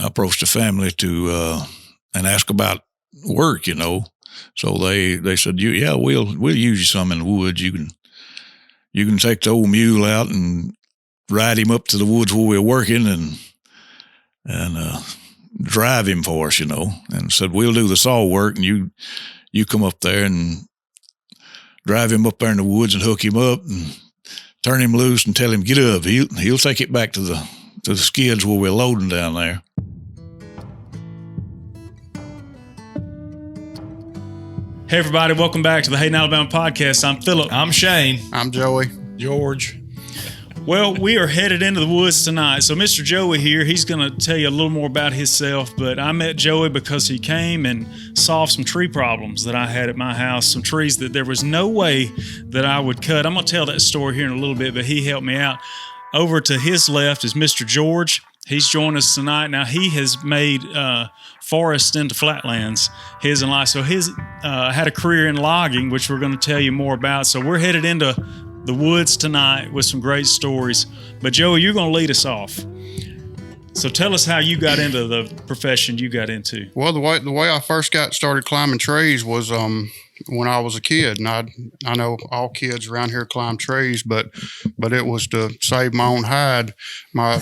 approached the family to and ask about work, So they said, we'll use you some in the woods. You can take the old mule out and ride him up to the woods where we're working and drive him for us, and said, we'll do the saw work and you come up there and drive him up there in the woods and hook him up and turn him loose and tell him get up. He'll take it back to the skids where we're loading down there. Hey everybody, welcome back to the Hayden, Alabama podcast. I'm Philip. I'm Shane. I'm Joey. George. Well, we are headed into the woods tonight. So Mr. Joey here, he's going to tell you a little more about himself, but I met Joey because he came and solved some tree problems that I had at my house, some trees that there was no way that I would cut. I'm going to tell that story here in a little bit, but he helped me out. Over to his left is Mr. George. He's joined us tonight. Now, he has made forests into flatlands, his and life. So his had a career in logging, which we're going to tell you more about. So we're headed into the woods tonight with some great stories. But Joey, you're going to lead us off. So tell us how you got into the profession you got into. Well, the way I first got started climbing trees was when I was a kid, and I know all kids around here climb trees, but it was to save my own hide. My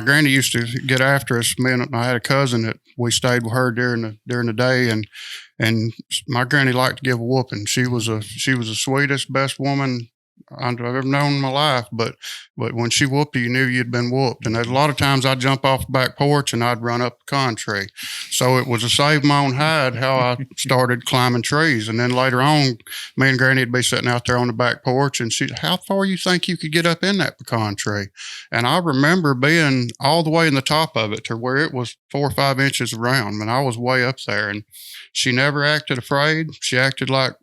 granny used to get after us. I had a cousin that we stayed with her during the day, and my granny liked to give a whooping. She was the sweetest, best woman I've ever known in my life, but when she whooped you knew you'd been whooped. And a lot of times I'd jump off the back porch and I'd run up the con tree. So it was to save my own hide how I started climbing trees. And then later on, me and Granny would be sitting out there on the back porch, and she'd, how far you think you could get up in that pecan tree? And I remember being all the way in the top of it to where it was 4 or 5 inches around, and I was way up there. And she never acted afraid. She acted like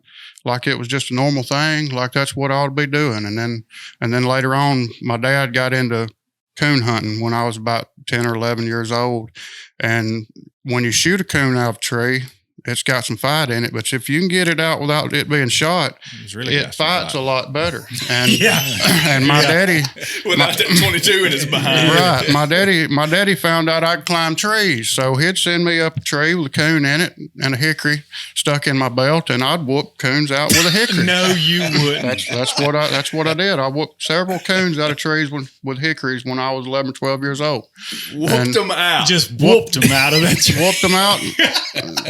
it was just a normal thing, like that's what I ought to be doing. And then later on, my dad got into coon hunting when I was about 10 or 11 years old. And when you shoot a coon out of a tree, it's got some fight in it, but if you can get it out without it being shot, it fights a lot better. And and my daddy, without that 22 in his behind, right? My daddy found out I could climb trees, so he'd send me up a tree with a coon in it and a hickory stuck in my belt, and I'd whoop coons out with a hickory. No, you wouldn't. That's what I did. I whooped several coons out of trees with hickories when I was 11, 12 years old. Whooped them out. Just whooped them out of that tree. Whooped them out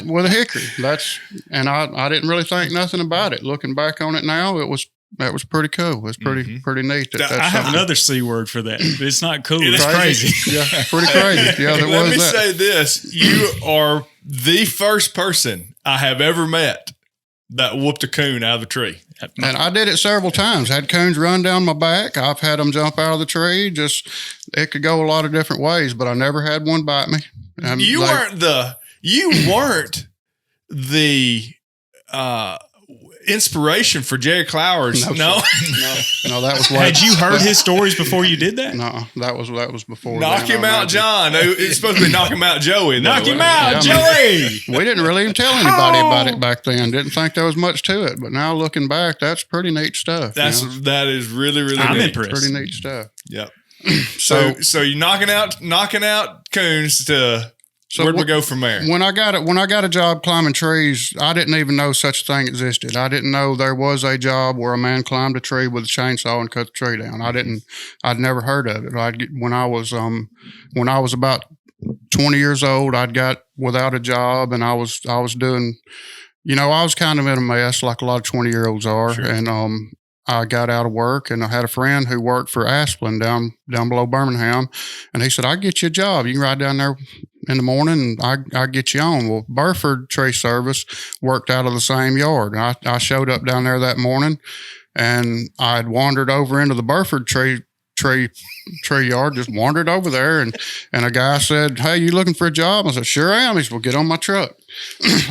with a hickory. I didn't really think nothing about it. Looking back on it now, that was pretty cool. It was pretty neat. I have another C word for that. It's not cool. It's crazy. Yeah, pretty crazy. Yeah, Let me say this: you are the first person I have ever met that whooped a coon out of the tree. And I did it several times. Had coons run down my back. I've had them jump out of the tree. Just it could go a lot of different ways, but I never had one bite me. You weren't the inspiration for Jerry Clowers. No, that was. Had you heard his stories before you did that? No, that was before. Knock him out, John. It's supposed to be knock him out, Joey. Knock him out, Joey. We didn't really even tell anybody about it back then. Didn't think there was much to it, but now looking back, that's pretty neat stuff. That is really neat. I'm impressed. Pretty neat stuff. Yep. So you're knocking out coons to. So where'd we go from there? When I got a job climbing trees, I didn't even know such a thing existed. I didn't know there was a job where a man climbed a tree with a chainsaw and cut the tree down. I'd never heard of it. When I was about 20 years old, I'd got without a job, and I was doing, I was kind of in a mess like a lot of 20-year-olds are. Sure. And I got out of work, and I had a friend who worked for Asplin down below Birmingham, and he said, "I'll get you a job. You can ride down there in the morning, and I'll get you on." Well, Burford Tree Service worked out of the same yard. I showed up down there that morning, and I'd wandered over into the Burford tree yard, just wandered over there, and a guy said, "Hey, you looking for a job?" I said, "Sure am." He said, "Well, get on my truck."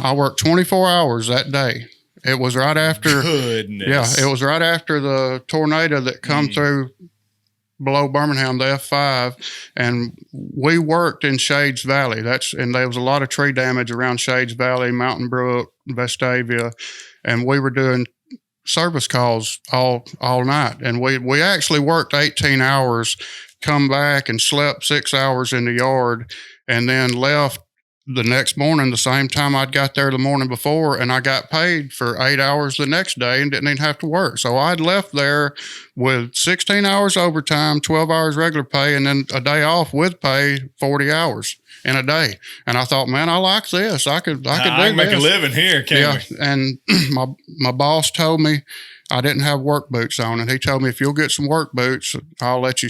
I worked 24 hours that day. It was right after. Goodness. Yeah, it was right after the tornado that come through below Birmingham, the F5, and we worked in Shades Valley. And there was a lot of tree damage around Shades Valley, Mountain Brook, Vestavia, and we were doing service calls all night. And we actually worked 18 hours, come back and slept 6 hours in the yard, and then left the next morning, the same time I'd got there the morning before, and I got paid for 8 hours the next day and didn't even have to work. So I'd left there with 16 hours overtime, 12 hours regular pay, and then a day off with pay, 40 hours in a day. And I thought, man, I like this. I could make a living here, can't we? And my boss told me I didn't have work boots on, and he told me, if you'll get some work boots, I'll let you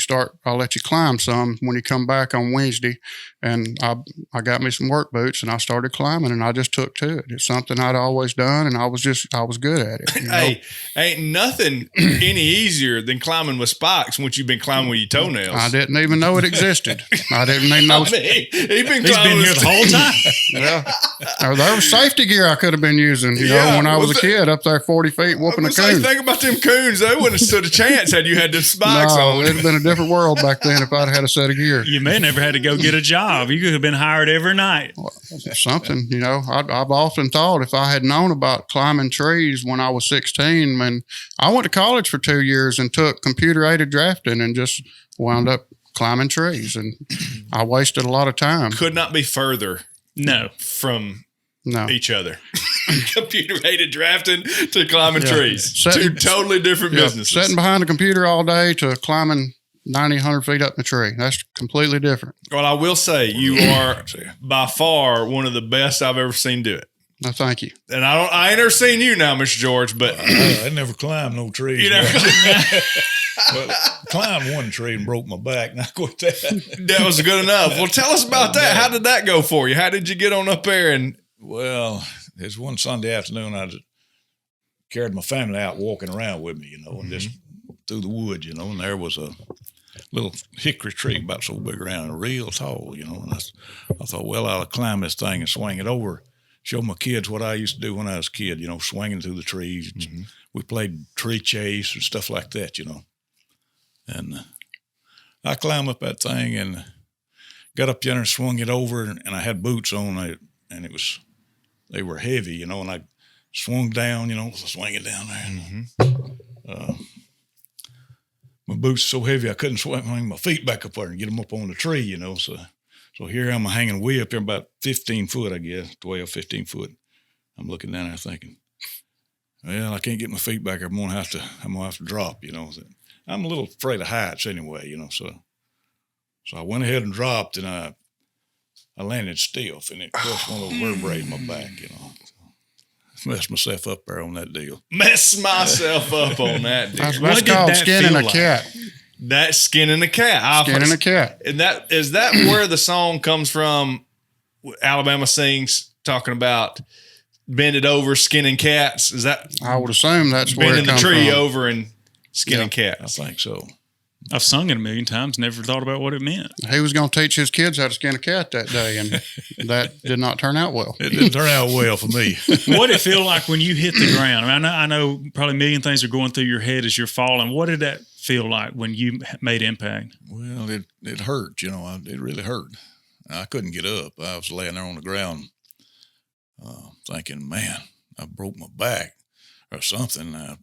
climb some when you come back on Wednesday. And I got me some work boots, and I started climbing, and I just took to it. It's something I'd always done, and I was good at it. You know? Hey, ain't nothing any easier than climbing with spikes once you've been climbing with your toenails. I didn't even know it existed. I didn't even know. He's been here the whole time. Yeah. There was safety gear I could have been using, you know, when I was a kid up there 40 feet whooping a coon. Think about them coons. They wouldn't have stood a chance had you had them spikes on. It'd have been a different world back then if I'd had a set of gear. You may never had to go get a job. You could have been hired every night. Something, you know, I've often thought if I had known about climbing trees when I was 16, man, I went to college for 2 years and took computer-aided drafting and just wound up climbing trees. And I wasted a lot of time. Could not be further from each other. Computer-aided drafting to climbing trees. Two totally different businesses. Sitting behind a computer all day to climbing 90, 100 feet up the tree. That's completely different. Well, I will say you are by far one of the best I've ever seen do it. No, thank you. And I ain't never seen you now, Mr. George, but I never climbed no trees. You never well, climbed one tree and broke my back. And I quit that. That was good enough. Well, tell us about that. How did that go for you? How did you get on up there? And well, it's one Sunday afternoon. I just carried my family out walking around with me, you know, and just through the woods, you know, and there was a little hickory tree about so big around and real tall, you know, and I thought, well, I'll climb this thing and swing it over, show my kids what I used to do when I was a kid, you know, swinging through the trees. We played tree chase and stuff like that, you know. And I climbed up that thing and got up there and swung it over, and I had boots on it, and they were heavy, you know, and I swung down, you know, swinging down there. And, my boots so heavy I couldn't swing my feet back up there and get them up on the tree, you know. So here I'm hanging way up there about 15 foot, I guess, 12, 15 foot. I'm looking down there thinking, well, I can't get my feet back. I'm gonna have to drop, you know. I'm a little afraid of heights anyway, you know. So I went ahead and dropped, and I landed stiff, and it crushed one of those vertebrae in my back, you know. Messed myself up there on that deal. Messed myself up on that deal. That's called skinning a cat. That's skinning a cat. Skinning a cat. And is that where the song comes from? Alabama sings talking about bend it over, skinning cats. Is that? I would assume that's where it bending comes the tree from. over and skinning cats. I think so. I've sung it a million times, never thought about what it meant. He was going to teach his kids how to skin a cat that day, and that did not turn out well. It didn't turn out well for me. What did it feel like when you hit the ground? I mean, I know probably a million things are going through your head as you're falling. What did that feel like when you made impact? Well, it hurt, you know. It really hurt. I couldn't get up. I was laying there on the ground thinking, man, I broke my back or something. I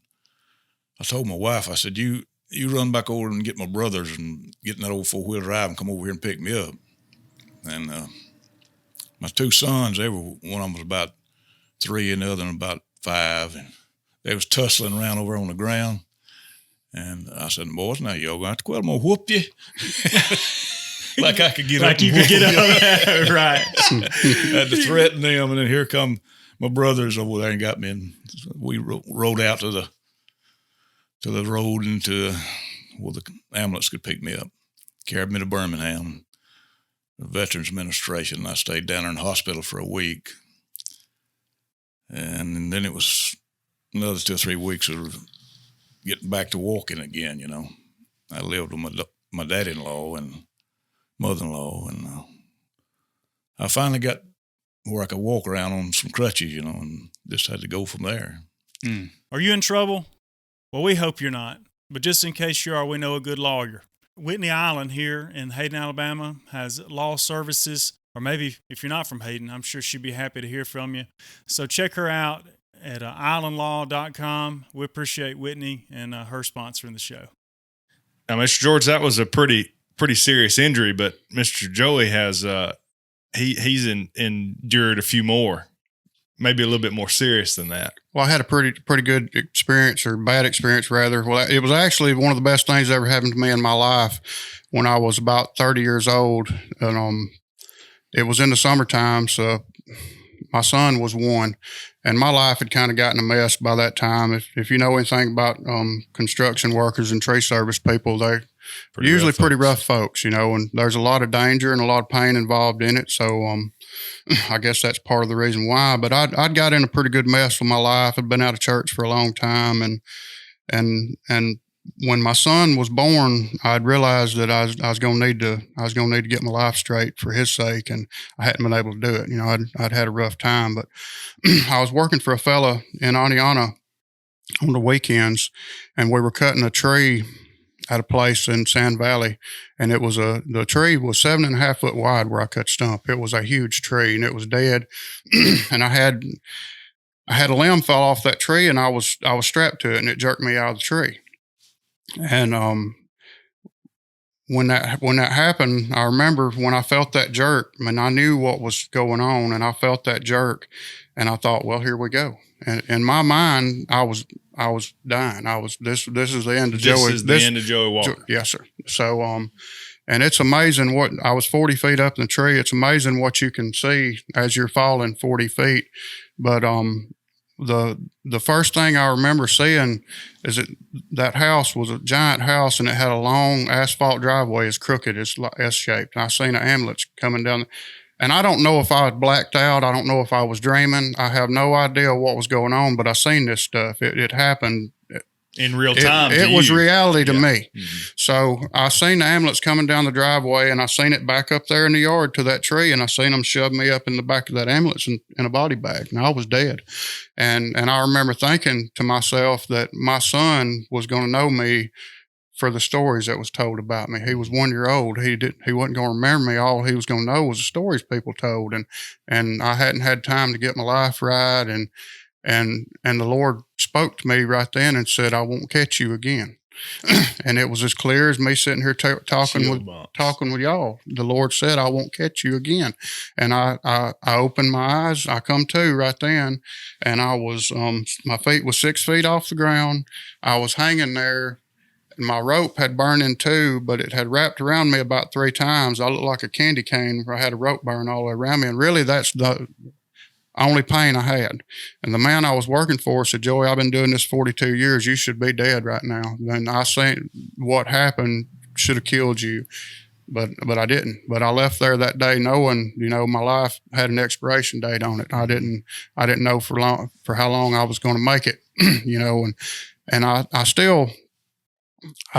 told my wife, I said, you run back over and get my brothers and get in that old four-wheel drive and come over here and pick me up. And my two sons, one of them was about 3 and the other one about 5. And they was tussling around over on the ground. And I said, boys, now y'all going to have to quit. I'm going to whoop you. Like I could get up. Like you could get up. Right. I had to threaten them. And then here come my brothers over there and got me. And we rode out to the road and where the ambulance could pick me up. Carried me to Birmingham, the Veterans Administration, and I stayed down there in the hospital for a week. And then it was another 2 or 3 weeks of getting back to walking again, you know. I lived with my dad-in-law and mother-in-law, and I finally got where I could walk around on some crutches, you know, and just had to go from there. Are you in trouble? Well, we hope you're not, but just in case you are, we know a good lawyer. Whitney Island here in Hayden, Alabama has law services, or maybe if you're not from Hayden, I'm sure she'd be happy to hear from you. So check her out at islandlaw.com. We appreciate Whitney and her sponsoring the show. Now, Mr. George, that was a pretty serious injury, but Mr. Joey has he's endured a few more, maybe a little bit more serious than that. Well, I had a pretty good experience, or bad experience rather. Well, it was actually one of the best things that ever happened to me in my life when I was about 30 years old. And it was in the summertime, so my son was 1, and my life had kind of gotten a mess by that time. If you know anything about construction workers and tree service people, they're usually pretty rough folks, and there's a lot of danger and a lot of pain involved in it. So I guess that's part of the reason why. But I'd got in a pretty good mess with my life. I'd been out of church for a long time, and when my son was born, I'd realized that I was going to need to get my life straight for his sake, and I hadn't been able to do it. I'd had a rough time, but I was working for a fella in Aniana on the weekends, and we were cutting a tree at a place in Sand Valley, and the tree was 7.5 foot wide where I cut stump. It was a huge tree, and it was dead, and I had a limb fall off that tree, and I was strapped to it, and it jerked me out of the tree. And when that happened, I remember when I felt that jerk, I knew what was going on, and I felt that jerk, and I thought, well, here we go. And in my mind, I was dying. This is the end of Joey. This is the end of Joey Walker. Yes, sir. So and it's amazing I was 40 feet up in the tree. It's amazing what you can see as you're falling 40 feet. But the first thing I remember seeing is that house was a giant house, and it had a long asphalt driveway. It's crooked. It's S-shaped. And I seen an ambulance coming down. And I don't know if I was blacked out. I don't know if I was dreaming. I have no idea what was going on, but I seen this stuff. It happened. In real time. It was reality to me. Mm-hmm. So I seen the ambulance coming down the driveway, and I seen it back up there in the yard to that tree, and I seen them shove me up in the back of that ambulance in a body bag, and I was dead. And I remember thinking to myself that my son was going to know me for the stories that was told about me. He was 1 year old. He wasn't going to remember me. All he was going to know was the stories people told, and I hadn't had time to get my life right, and the Lord spoke to me right then and said, I won't catch you again. And it was as clear as me sitting here talking with y'all. The Lord said, I won't catch you again. And I opened my eyes. I come to right then, and I was, my feet was 6 feet off the ground. I was hanging there, and my rope had burned in two, but it had wrapped around me about 3 times. I looked like a candy cane where I had a rope burn all the way around me. And really, that's the only pain I had. And the man I was working for said, Joey, I've been doing this 42 years. You should be dead right now. And I said, what happened should have killed you. But I didn't. But I left there that day knowing, my life had an expiration date on it. I didn't know for how long I was going to make it, and I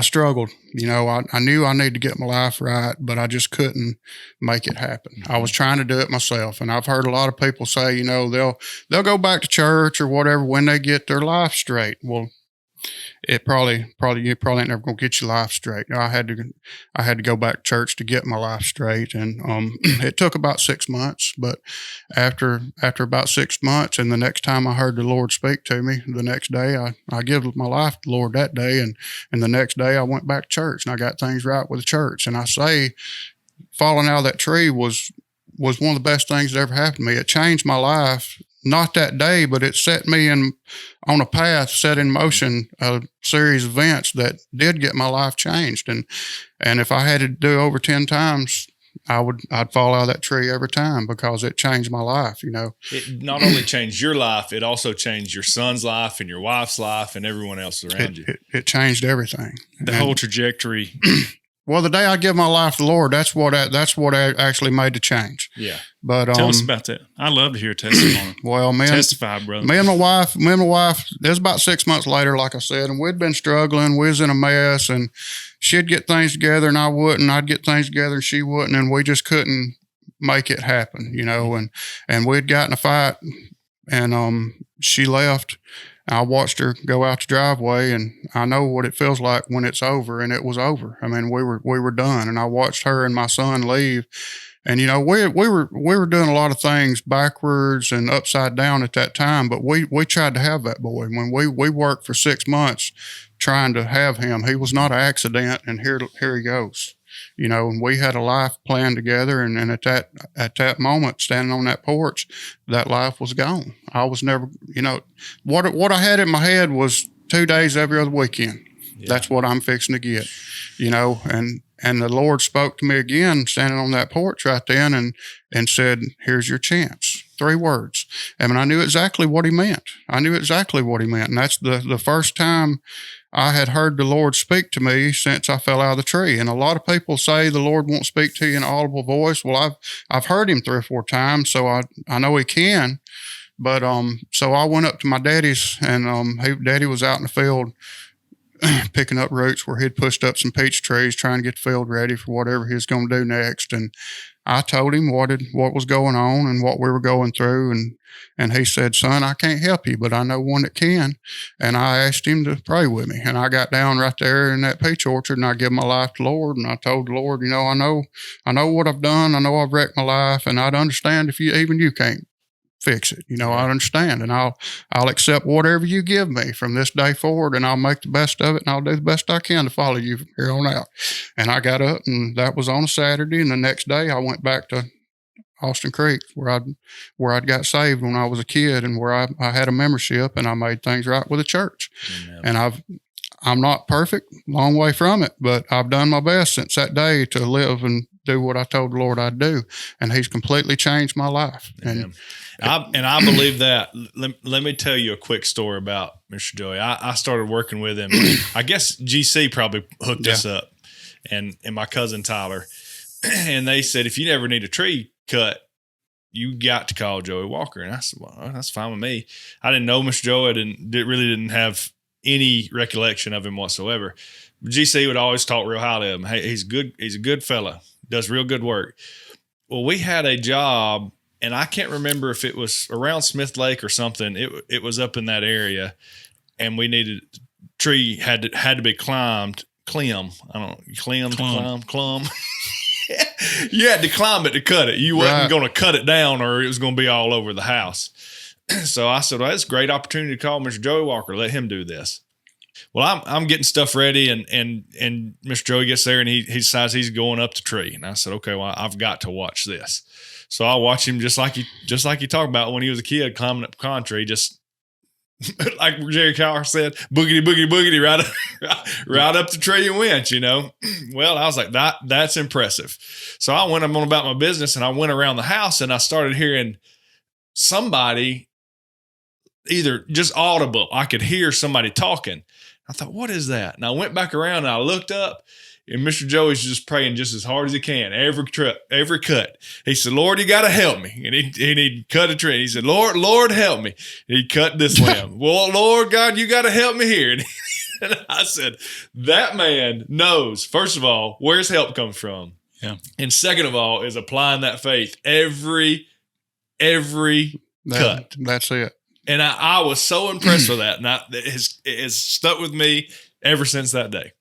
struggled. I knew I needed to get my life right, but I just couldn't make it happen. I was trying to do it myself. And I've heard a lot of people say, they'll go back to church or whatever when they get their life straight. Well, it probably you ain't never gonna get your life straight. I had to go back to church to get my life straight, and it took about 6 months. But after about 6 months, and the next time I heard the Lord speak to me, the next day I gave my life to the Lord that day, and the next day I went back to church and I got things right with the church. And I say, falling out of that tree was one of the best things that ever happened to me. It changed my life. Not that day, but it set me on a path, set in motion a series of events that did get my life changed. And if I had to do over 10 times, I'd fall out of that tree every time because it changed my life. It not only changed your life, it also changed your son's life and your wife's life and everyone else around you. It changed everything. The whole trajectory. Well, the day I give my life to the Lord, that's what actually made the change. Yeah. But tell us about that. I love to hear a testimony. Well, testify, brother. Me and my wife. It was about 6 months later, like I said, and we'd been struggling. We was in a mess, and she'd get things together, and I wouldn't. I'd get things together, and she wouldn't, and we just couldn't make it happen, And we'd gotten a fight, and she left. I watched her go out the driveway, and I know what it feels like when it's over, and it was over. I mean, we were done, and I watched her and my son leave. And we were doing a lot of things backwards and upside down at that time, but we tried to have that boy. When we worked for 6 months trying to have him, he was not an accident, and here he goes. And we had a life planned together. And at that moment, standing on that porch, that life was gone. I was never, what I had in my head was 2 days every other weekend. Yeah. That's what I'm fixing to get, and the Lord spoke to me again, standing on that porch right then, and said, "Here's your chance." 3 words. And I knew exactly what he meant. And that's the first time I had heard the Lord speak to me since I fell out of the tree. And a lot of people say the Lord won't speak to you in an audible voice. Well, I've heard him 3 or 4 times, so I know he can. But so I went up to my daddy's, and Daddy was out in the field picking up roots where he'd pushed up some peach trees, trying to get the field ready for whatever he was going to do next. And I told him what was going on and what we were going through. And he said, "Son, I can't help you, but I know one that can." And I asked him to pray with me. And I got down right there in that peach orchard, and I gave my life to the Lord. And I told the Lord, I know what I've done. I know I've wrecked my life, and I'd understand if you can't fix it. I understand, and I'll accept whatever you give me from this day forward, and I'll make the best of it, and I'll do the best I can to follow you from here on out. And I got up, and that was on a Saturday, and the next day I went back to Austin Creek where I'd got saved when I was a kid, and where I had a membership, and I made things right with the church. Amen. And I'm not perfect, long way from it, but I've done my best since that day to live and do what I told the Lord I'd do, and he's completely changed my life. Amen. And I believe that. Let me tell you a quick story about Mr. Joey. I started working with him. I guess GC probably hooked us up, and my cousin Tyler. And they said, if you ever need a tree cut, you got to call Joey Walker. And I said, well, that's fine with me. I didn't know Mr. Joey. I didn't have any recollection of him whatsoever. GC would always talk real highly of him. Hey, he's good. He's a good fella. Does real good work. Well, we had a job, and I can't remember if it was around Smith Lake or something. It was up in that area, and we needed tree had to be climbed. Climb. You had to climb it to cut it. You wasn't going to cut it down, or it was going to be all over the house. So I said, well, that's a great opportunity to call Mr. Joey Walker. Let him do this. Well, I'm getting stuff ready, and Mr. Joey gets there, and he decides he's going up the tree. And I said, okay, well, I've got to watch this. So I watch him just like he talked about when he was a kid climbing up a pine tree, just like Jerry Carr said, boogity, boogity, boogity, right up the tree and went, Well, I was like, that's impressive. So I went on about my business, and I went around the house, and I started hearing somebody, either just audible. I could hear somebody talking. I thought, what is that? And I went back around, and I looked up, and Mr. Joey's just praying just as hard as he can. Every cut. He said, Lord, you got to help me. And he'd cut a tree. He said, Lord, help me. And he cut this limb. Well, Lord God, you got to help me here. And I said, that man knows, first of all, where his help comes from. Yeah. And second of all, is applying that faith every cut. That's it. And I was so impressed with that. And it has stuck with me ever since that day.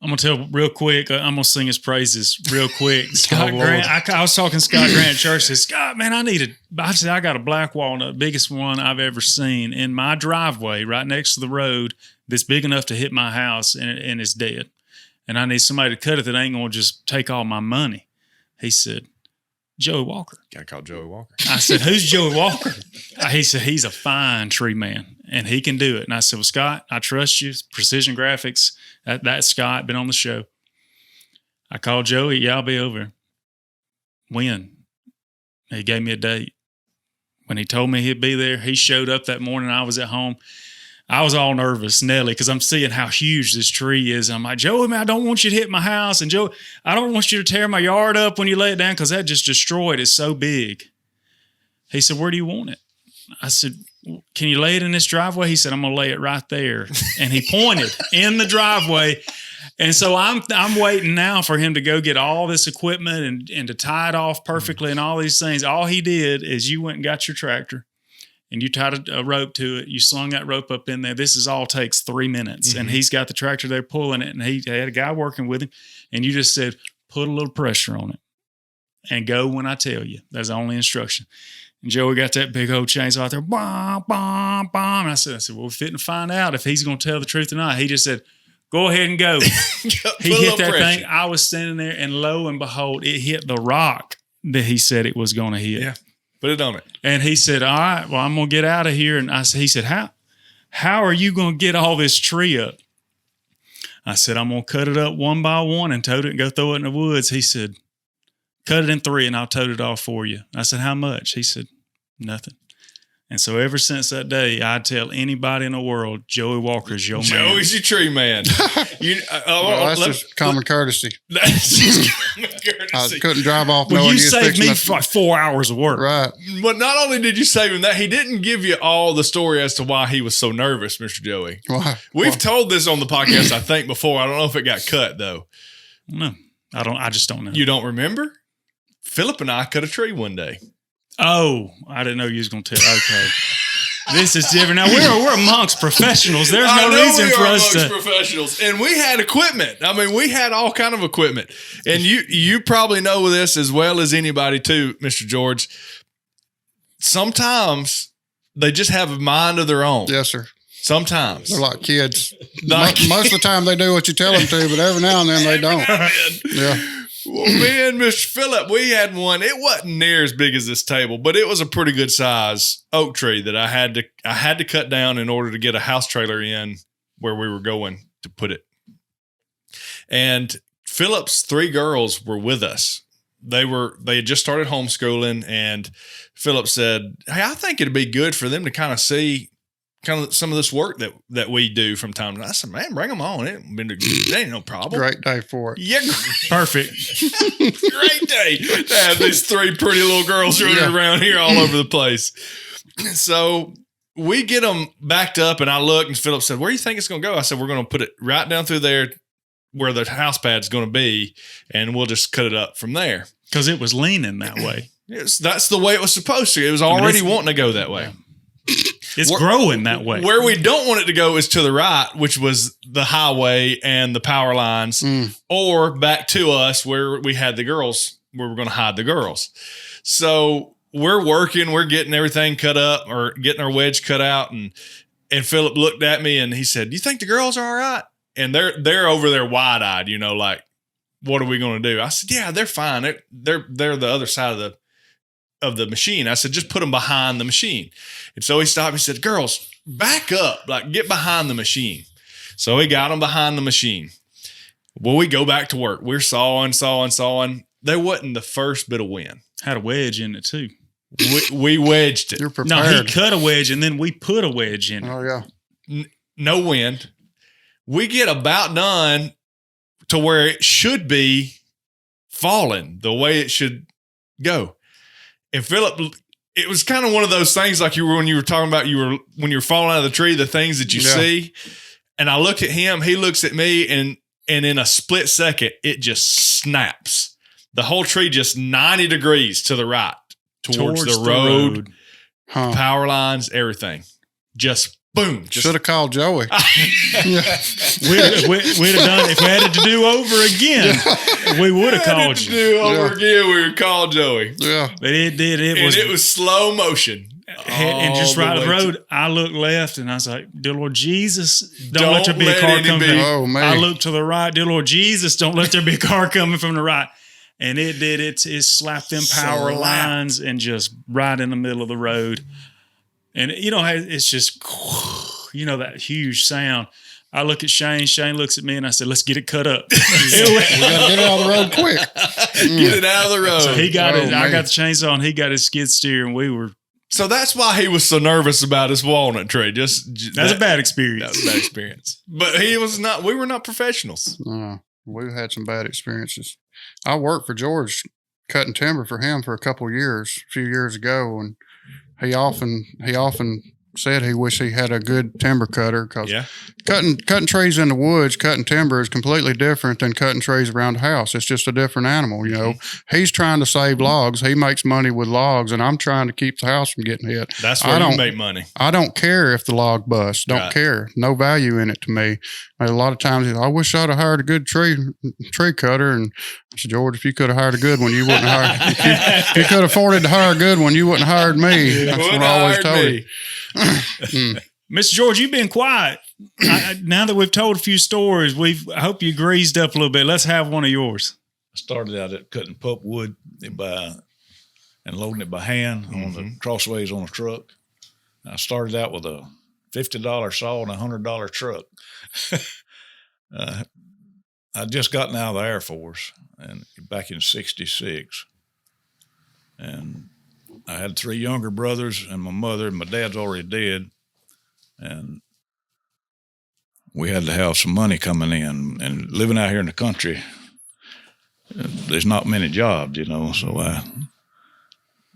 I'm going to tell real quick. I'm going to sing his praises real quick. Scott Grant. I was talking to Scott Grant at church. Said, Scott, man, I said, I got a black walnut, biggest one I've ever seen in my driveway right next to the road that's big enough to hit my house, and it's dead. And I need somebody to cut it that ain't going to just take all my money. He said, Joey Walker. Got to call Joey Walker. I said, who's Joey Walker? He said, he's a fine tree man, and he can do it. And I said, well, Scott, I trust you. Precision Graphics. That's Scott, been on the show. I called Joey. Yeah, I'll be over. When? He gave me a date. When he told me he'd be there, he showed up that morning. I was at home. I was all nervous, Nelly, because I'm seeing how huge this tree is. I'm like, Joey, man, I don't want you to hit my house. And Joey, I don't want you to tear my yard up when you lay it down, because that just destroyed it. So big. He said, where do you want it? I said, can you lay it in this driveway? He said, I'm going to lay it right there. And he pointed in the driveway. And so I'm waiting now for him to go get all this equipment and to tie it off perfectly and all these things. All he did is you went and got your tractor, and you tied a rope to it. You slung that rope up in there. This all takes 3 minutes. Mm-hmm. And he's got the tractor there pulling it, and he had a guy working with him. And you just said, put a little pressure on it and go when I tell you. That's the only instruction. And Joey got that big old chainsaw out there. Bah, bah, bah. And I said, well, we're fitting to find out if he's going to tell the truth or not. He just said, Go ahead and go. He hit that pressure. thing. I was standing there, and lo and behold, it hit the rock that he said it was going to hit. Yeah. Put it on it. And he said, all right, well, I'm going to get out of here. And he said, how are you going to get all this tree up? I said, I'm going to cut it up one by one and tote it and go throw it in the woods. He said, cut it in 3 and I'll tote it off for you. I said, how much? He said, nothing. And so ever since that day, I tell anybody in the world, Joey Walker's your man. Joey's your tree man. That's just common courtesy. That's just common I courtesy. couldn't drive off. Well, knowing you was saved fixing me to- for like 4 hours of work. Right. But not only did you save him that, he didn't give you all the story as to why he was so nervous, Mr. Joey. Why? We've told this on the podcast, I think, before. I don't know if it got cut, though. No, I just don't know. You don't remember? Philip and I cut a tree one day. Oh, I didn't know you was going to tell. Okay. This is different. Now, we're amongst professionals. There's no reason for us to. Professionals. And we had equipment. I mean, we had all kind of equipment. And you probably know this as well as anybody too, Mr. George. Sometimes they just have a mind of their own. Yes, sir. Sometimes. They're like kids. Like- Most of the time they do what you tell them to, but every now and then they don't. Yeah. Well, me and Mr. Phillip, we had one. It wasn't near as big as this table, but it was a pretty good size oak tree that I had to cut down in order to get a house trailer in where we were going to put it. And Philip's 3 girls were with us. They had just started homeschooling, and Philip said, "Hey, I think it'd be good for them to kind of see some of this work that we do from time to time." I said, "Man, bring them on. It ain't no problem." Great day for it. Yeah, Perfect. great day to have these 3 pretty little girls running around here all over the place. So we get them backed up, and I look, and Philip said, "Where do you think it's going to go?" I said, "We're going to put it right down through there where the house pad's going to be, and we'll just cut it up from there." Because it was leaning that way. That's the way it was supposed to. It was already wanting to go that way. It's growing that way. Where we don't want it to go is to the right, which was the highway and the power lines, or back to us where we had the girls, where we're going to hide the girls. So we're working, we're getting everything cut up or getting our wedge cut out. And Philip looked at me and he said, "You think the girls are all right?" And they're over there wide eyed, like, what are we going to do? I said, "Yeah, they're fine. They're the other side of the machine." I said, "Just put them behind the machine." And so he stopped. He said, "Girls, back up, like get behind the machine." So he got them behind the machine. Well, we go back to work. We're sawing. There wasn't the first bit of wind. Had a wedge in it too. We wedged it. You're No, prepared. he cut a wedge and then we put a wedge in it. Oh, yeah. No wind. We get about done to where it should be falling the way it should go. And Philip, it was kind of one of those things like when you were talking about when you're falling out of the tree, the things that you see. And I looked at him, he looks at me, and in a split second, it just snaps. The whole tree just 90 degrees to the right towards the road. Huh. Power lines, everything. Just boom. Should have called Joey. We'd have done if we had it to do over again. We would have called you. Do over again, we would call Joey. Yeah. But it did. It was slow motion. And just right up the road, I looked left and I was like, "Dear Lord Jesus, don't let there be a car coming." Oh, man. I looked to the right. "Dear Lord Jesus, don't let there be a car coming from the right." And it did. It slapped them power lines and just right in the middle of the road. And it's just, that huge sound. I look at Shane. Shane looks at me and I said, "Let's get it cut up." We got to get it out of the road quick. Get it out of the road. So he got it. I man. got the chainsaw and he got his skid steer, and we were. So that's why he was so nervous about his walnut tree. That's a bad experience. That was a bad experience. But he was not. We were not professionals. We've had some bad experiences. I worked for George cutting timber for him for a few years ago, and he often said he wished he had a good timber cutter because cutting trees in the woods, cutting timber is completely different than cutting trees around the house. It's just a different animal, He's trying to save logs. He makes money with logs, and I'm trying to keep the house from getting hit. That's where you make money. I don't care if the log busts. Don't care. No value in it to me. A lot of times, I wish I'd have hired a good tree cutter. And I said, "George, if you could have hired a good one, you wouldn't have hired. If you could have afforded to hire a good one, you wouldn't have hired me." That's what I always told him. Mr. George, you've been quiet. now that we've told a few stories, I hope you greased up a little bit. Let's have one of yours. I started out at cutting pulpwood and loading it by hand on the crossways on a truck. I started out with a $50 saw and a $100 truck. I'd just gotten out of the Air Force and back in '66. And I had 3 younger brothers and my mother, and my dad's already dead. And we had to have some money coming in. And living out here in the country, there's not many jobs, you know. So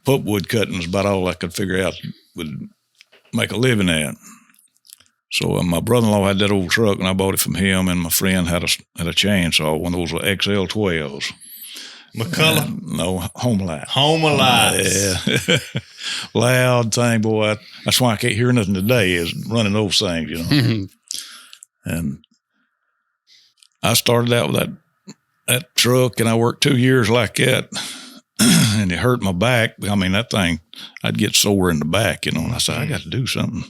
pulpwood cutting was about all I could figure out would make a living at. So my brother-in-law had that old truck, and I bought it from him. And my friend had a chainsaw, one of those XL 12s. McCullough? No, Home-Alite. Home-Alite. Yeah. Loud thing, boy. That's why I can't hear nothing today is running those things, you know. And I started out with that truck, and I worked 2 years like that, and it hurt my back. I mean, that thing, I'd get sore in the back, you know. And I said, I got to do something.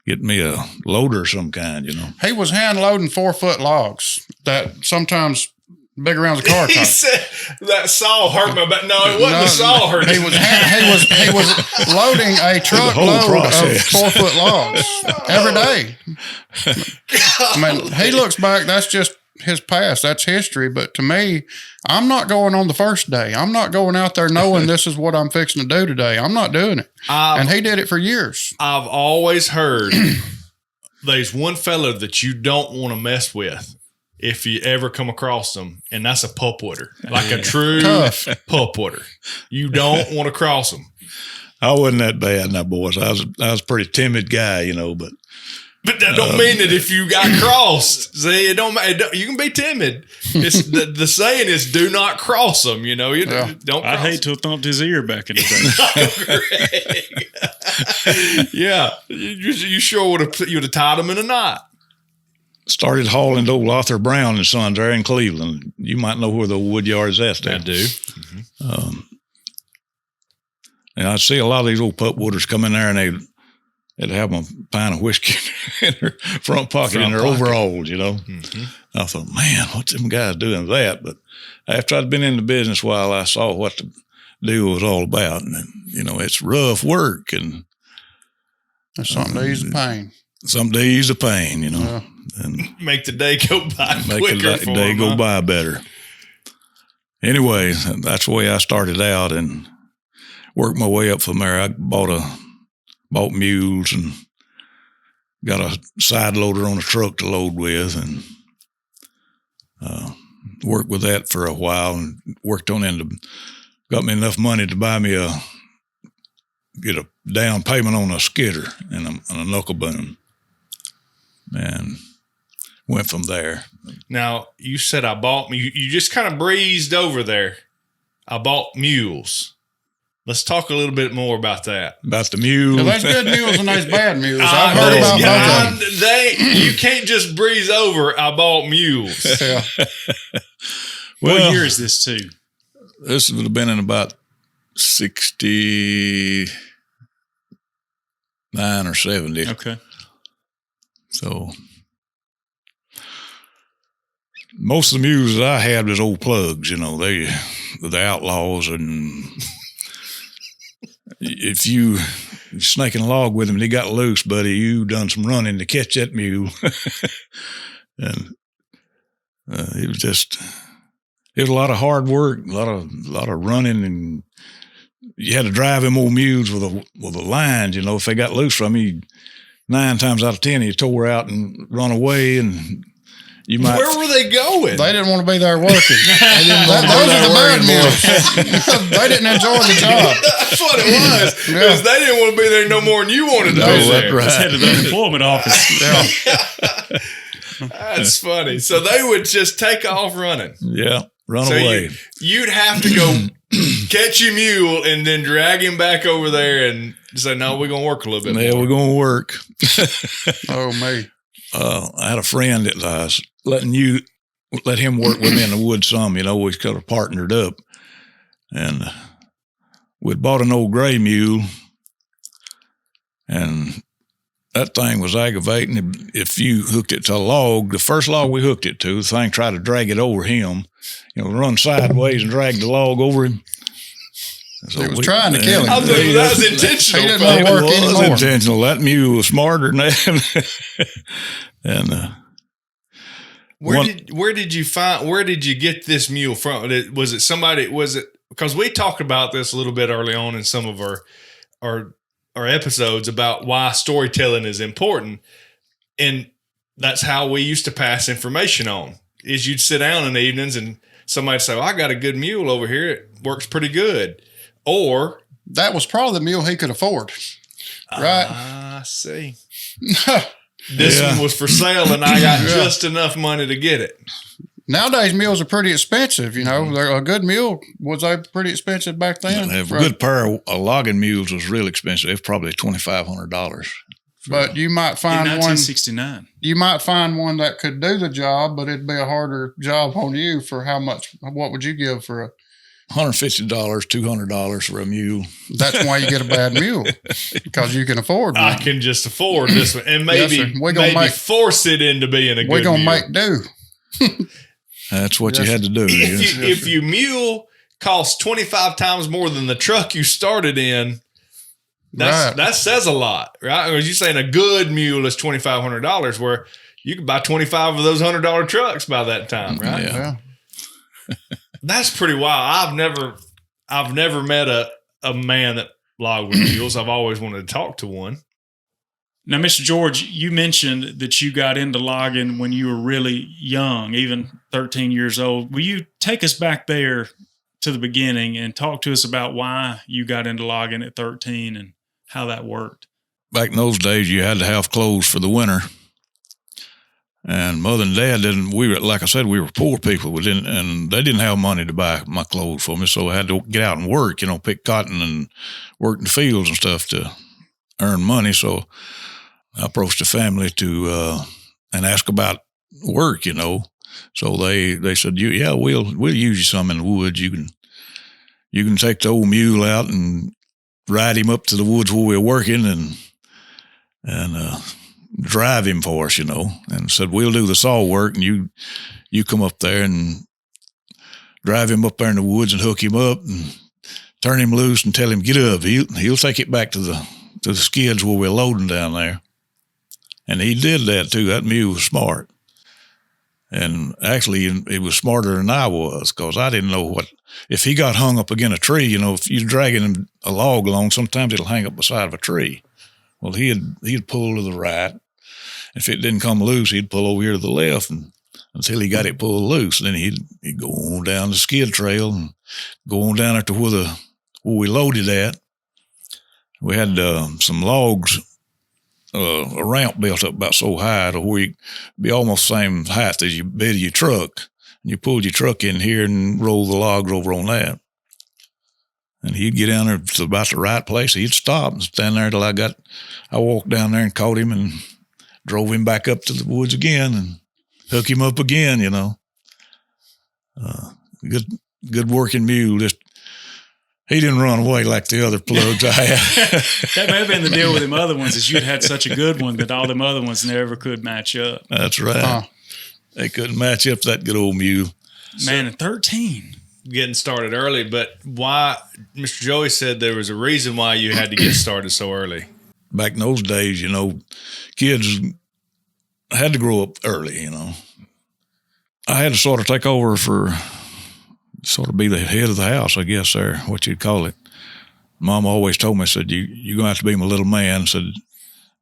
Get me a loader of some kind, you know. He was hand loading 4-foot logs that sometimes big around the car. He said that saw hurt my back. No, it wasn't the saw hurt. He was loading a truckload of 4-foot logs every day. I mean, he looks back. That's just his past. That's history. But to me, I'm not going on the first day. I'm not going out there knowing this is what I'm fixing to do today. I'm not doing it. And he did it for years. I've always heard there's one fella that you don't want to mess with if you ever come across them, and that's a pulpwooder, like a true pulpwooder. You don't want to cross them. I wasn't that bad now, boys. I was a pretty timid guy, you know, but that don't mean that if you got crossed, see, it don't. You can be timid. It's the saying is, do not cross them. You know, don't. I'd hate to have thumped his ear back in the day. Yeah, you sure would have tied him in a knot. Started hauling to old Arthur Brown and Sons there in Cleveland. You might know where the wood yard is at there. I do. Mm-hmm. And I see a lot of these old pulpwooders come in there, and they'd have a pint of whiskey in their front pocket in their overalls, you know. Mm-hmm. I thought, man, what's them guys doing with that? But after I'd been in the business a while, I saw what the deal was all about. And, you know, it's rough work. And there's something to ease the pain. Something to ease the pain, you know. Yeah. And make the day go by quicker. Make the day go by better. Anyway, that's the way I started out and worked my way up from there. I bought mules and got a side loader on a truck to load with, and worked with that for a while and worked on it. Got me enough money to buy me get a down payment on a skidder and a knuckle boom, and went from there. Now, you said you just kind of breezed over there. I bought mules. Let's talk a little bit more about that. About the mules. Yeah, there's good mules and there's bad mules. I've heard about both of them. You can't just breeze over, I bought mules. Yeah. Well, what year is this too? This would have been in about 69 or 70. Okay. So most of the mules that I had was old plugs, you know, they're outlaws, and if you snaking a log with him and he got loose, buddy, you done some running to catch that mule. And it was a lot of hard work, a lot of running, and you had to drive them old mules with a line, you know. If they got loose from you, 9 times out of 10, you tore out and run away, and you might. Where were they going? They didn't want to be there working. Those are the bad mules. They didn't enjoy the job. That's what it was. Because they didn't want to be there no more than you wanted to be there. That's right. Head of the unemployment office. Yeah. That's funny. So they would just take off running. Yeah, run away. You'd have to go catch your mule and then drag him back over there and say, no, we're going to work a little bit more. Yeah, we're going to work. Oh, me. I had a friend that I was let him work with me in the woods some, you know. We kind of partnered up, and we'd bought an old gray mule, and that thing was aggravating. If you hooked it to a log, the first log we hooked it to, the thing tried to drag it over him, run sideways and drag the log over him. So it was trying to kill him. I think that was intentional. He didn't want to work anymore. It was intentional. That mule was smarter than that. And where did you get this mule from? Was it somebody? Was it because we talked about this a little bit early on in some of our episodes about why storytelling is important, and that's how we used to pass information on. Is you'd sit down in the evenings and somebody'd say, well, "I got a good mule over here. It works pretty good." Or that was probably the mule he could afford. Right. I see. This one was for sale and I got just enough money to get it. Nowadays, mules are pretty expensive. A good mule was pretty expensive back then. A good pair of logging mules was real expensive. It was probably $2,500. But you might find in 1969. You might find one that could do the job, but it'd be a harder job on you. For how much? What would you give for a $150, $200 for a mule? That's why you get a bad mule, because you can afford one. I can just afford this one, and maybe force it into being a good mule. We're gonna make do. That's what you had to do. If your mule costs 25 times more than the truck you started in, that says a lot, right? Or you're saying a good mule is $2,500, where you could buy 25 of those $100 trucks by that time, right? Yeah. That's pretty wild. I've never met a man that logged with mules. I've always wanted to talk to one. Now, Mr. George, you mentioned that you got into logging when you were really young, even 13 years old. Will you take us back there to the beginning and talk to us about why you got into logging at 13 and how that worked? Back in those days, you had to have clothes for the winter. And Mother and Dad didn't. Like I said, we were poor people. And they didn't have money to buy my clothes for me, so I had to get out and work. Pick cotton and work in the fields and stuff to earn money. So I approached the family to and ask about work. So they said, we'll use you some in the woods. You can take the old mule out and ride him up to the woods where we're working and drive him for us, and said, we'll do the saw work and you come up there and drive him up there in the woods and hook him up and turn him loose and tell him get up. He'll take it back to the skids where we're loading down there. And he did that too. That mule was smart. And actually, it was smarter than I was, because I didn't know if he got hung up against a tree, if you're dragging a log along, sometimes it'll hang up beside of a tree. Well, he'd pull to the right. If it didn't come loose, he'd pull over here to the left until he got it pulled loose. Then he'd go on down the skid trail and go on down there to where we loaded at. We had some logs, a ramp built up about so high to where you'd be almost the same height as your bed of your truck. And you pulled your truck in here and roll the logs over on that. And he'd get down there to about the right place. He'd stop and stand there till I walked down there and caught him and drove him back up to the woods again and hook him up again, Good working mule. He didn't run away like the other plugs I had. That may have been the deal with them other ones, is you'd had such a good one that all them other ones never could match up. That's right. They couldn't match up that good old mule. Man, at 13. Getting started early, but why? Mr. Joey said there was a reason why you had to get started so early. Back in those days, kids had to grow up early, I had to sort of take over be the head of the house, I guess, there, what you'd call it. Mom always told me, said, you're going to have to be my little man. Said,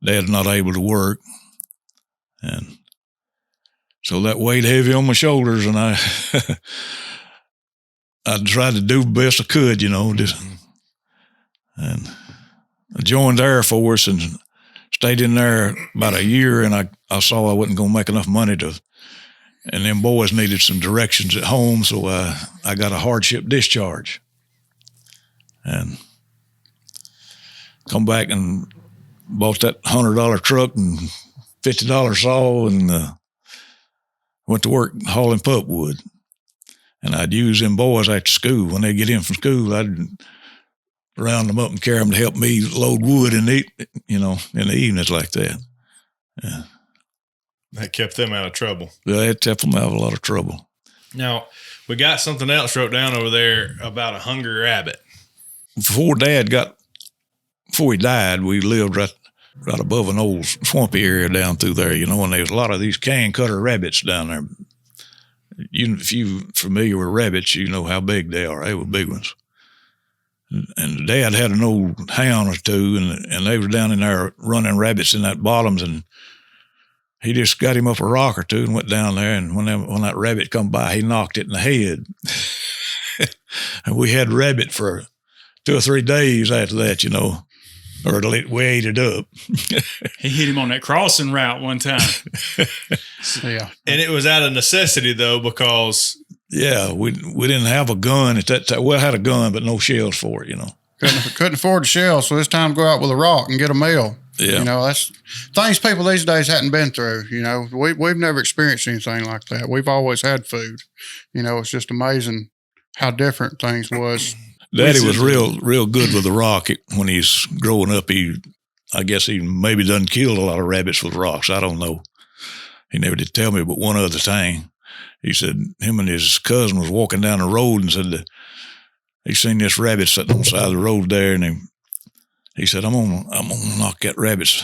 Dad's not able to work. And so that weighed heavy on my shoulders, and I tried to do the best I could, and I joined the Air Force and stayed in there about a year, and I saw I wasn't going to make enough money and them boys needed some directions at home, so I got a hardship discharge. And come back and bought that $100 truck and $50 saw and went to work hauling pulpwood. And I'd use them boys after school. When they get in from school, I'd round them up and carry them to help me load wood in the evenings like that. Yeah. That kept them out of trouble. That kept them out of a lot of trouble. Now, we got something else wrote down over there about a hungry rabbit. Before he died, we lived right above an old swampy area down through there, and there's a lot of these can cutter rabbits down there. If you're familiar with rabbits, you know how big they are. They were big ones. And Dad had an old hound or two, and they were down in there running rabbits in that bottoms, and he just got him up a rock or two and went down there, and when that rabbit come by, he knocked it in the head. And we had rabbit for 2 or 3 days after that, or we ate it up. He hit him on that crossing route one time. Yeah. And it was out of necessity, though, because... Yeah, we didn't have a gun at that time. Well, I had a gun, but no shells for it, Couldn't afford the shell, so it's time to go out with a rock and get a meal. Yeah. That's things people these days hadn't been through. We've never experienced anything like that. We've always had food. It's just amazing how different things was. Daddy was real good with the rock when he's growing up. I guess he maybe done killed a lot of rabbits with rocks. I don't know. He never did tell me, but one other thing. He said him and his cousin was walking down the road and said he seen this rabbit sitting on the side of the road there, and he said, I'm gonna knock that rabbit's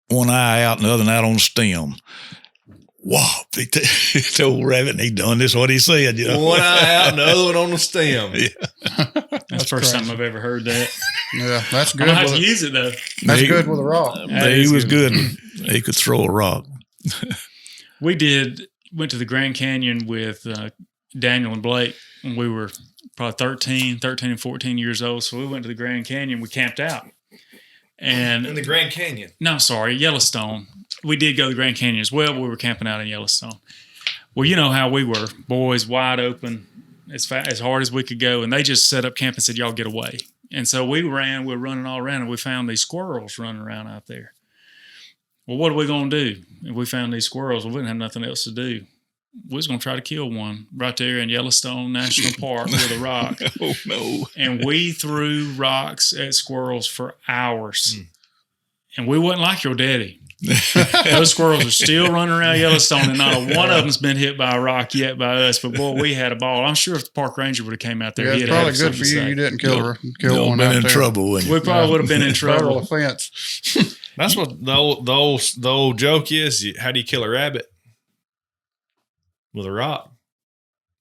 one eye out and the other out on the stem. Wow, he told rabbit, and he done this what he said. One eye out and the other one on the stem. Yeah. That's the first time I've ever heard that. Yeah, that's good. I'm gonna have to use it though. That's good with a rock. He was good. He could throw a rock. We went to the Grand Canyon with Daniel and Blake when we were probably 13 and 14 years old. So we went to the Grand Canyon. We camped out. And In the Grand Canyon? No, sorry, Yellowstone. We did go to the Grand Canyon as well, but we were camping out in Yellowstone. Well, you know how we were, boys wide open, as hard as we could go. And they just set up camp and said, y'all get away. And so we were running all around, and we found these squirrels running around out there. Well, what are we going to do? If we found these squirrels, we didn't have nothing else to do. We was going to try to kill one right there in Yellowstone National Park with a rock. Oh, no. And we threw rocks at squirrels for hours. And we wasn't like your daddy. Those squirrels are still running around Yellowstone, and not a one of them's been hit by a rock yet by us. But, boy, we had a ball. I'm sure if the park ranger would have came out there, yeah, he'd it's have probably good for you. You didn't kill one out been in there. trouble. We probably would have been in trouble. Federal offense. That's what the old joke is. How do you kill a rabbit? With a rock.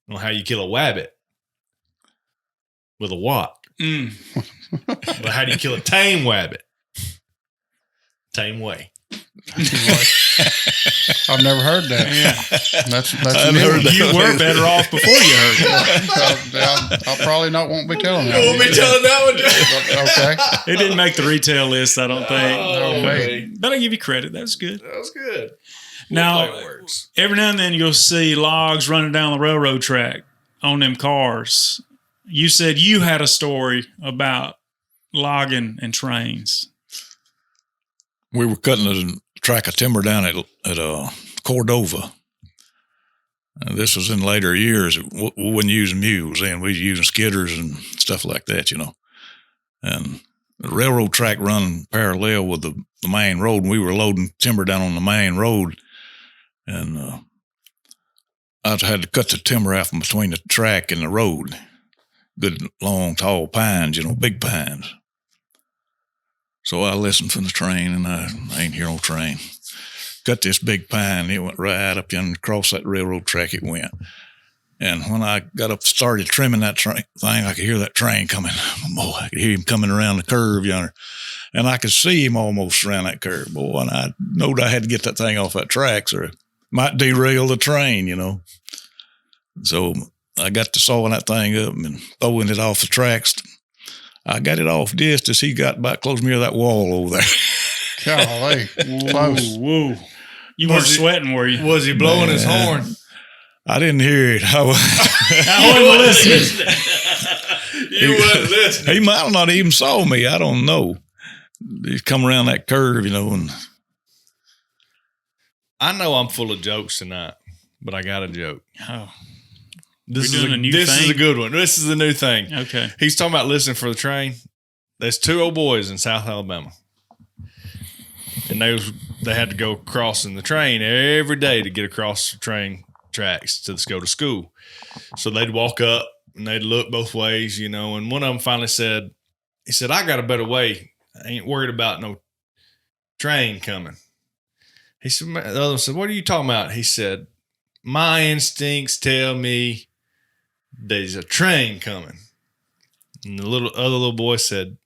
Well, how you kill a wabbit? With a wok. But how do you kill a tame wabbit? Tame way. I've never heard that. Yeah. That's I've heard that. You were better off before you heard it. I'll probably won't be telling that. Won't be telling that one. Okay. It didn't make the retail list, I don't think. Oh, man. But I give you credit. That was good. That was good. Now, We'll works. every now and then you'll see logs running down the railroad track on them cars. You said you had a story about logging and trains. We were cutting a track of timber down at Cordova. And this was in later years. We wasn't using mules then. We was using skidders and stuff like that, And the railroad track run parallel with the main road, and we were loading timber down on the main road. And I had to cut the timber out from between the track and the road. Good, long, tall pines, big pines. So I listened from the train, and I ain't hear no train. Cut this big pine, it went right up and across that railroad track it went. And when I got up, started trimming that thing, I could hear that train coming. Boy, I could hear him coming around the curve yonder. And I could see him almost around that curve. Boy, and I knowed I had to get that thing off that tracks or it might derail the train, So I got to sawing that thing up and throwing it off the tracks. I got it off just as he got about close near that wall over there. Golly. Close. Whoa. You weren't sweating, were you? Was he blowing his horn? I didn't hear it. I wasn't listening. You wasn't listening. He might have not even saw me. I don't know. He's come around that curve, and I know I'm full of jokes tonight, but I got a joke. Oh. This We're doing a new This thing? is a good one. This is a new thing. Okay. He's talking about listening for the train. there's two old boys in South Alabama, and they had to go crossing the train every day to get across the train tracks to go to school. So they'd walk up and they'd look both ways, you know. And one of them finally said, he said, "I got a better way. I ain't worried about no train coming." He said, the other one said, "What are you talking about?" He said, "My instincts tell me there's a train coming." And the other little boy said,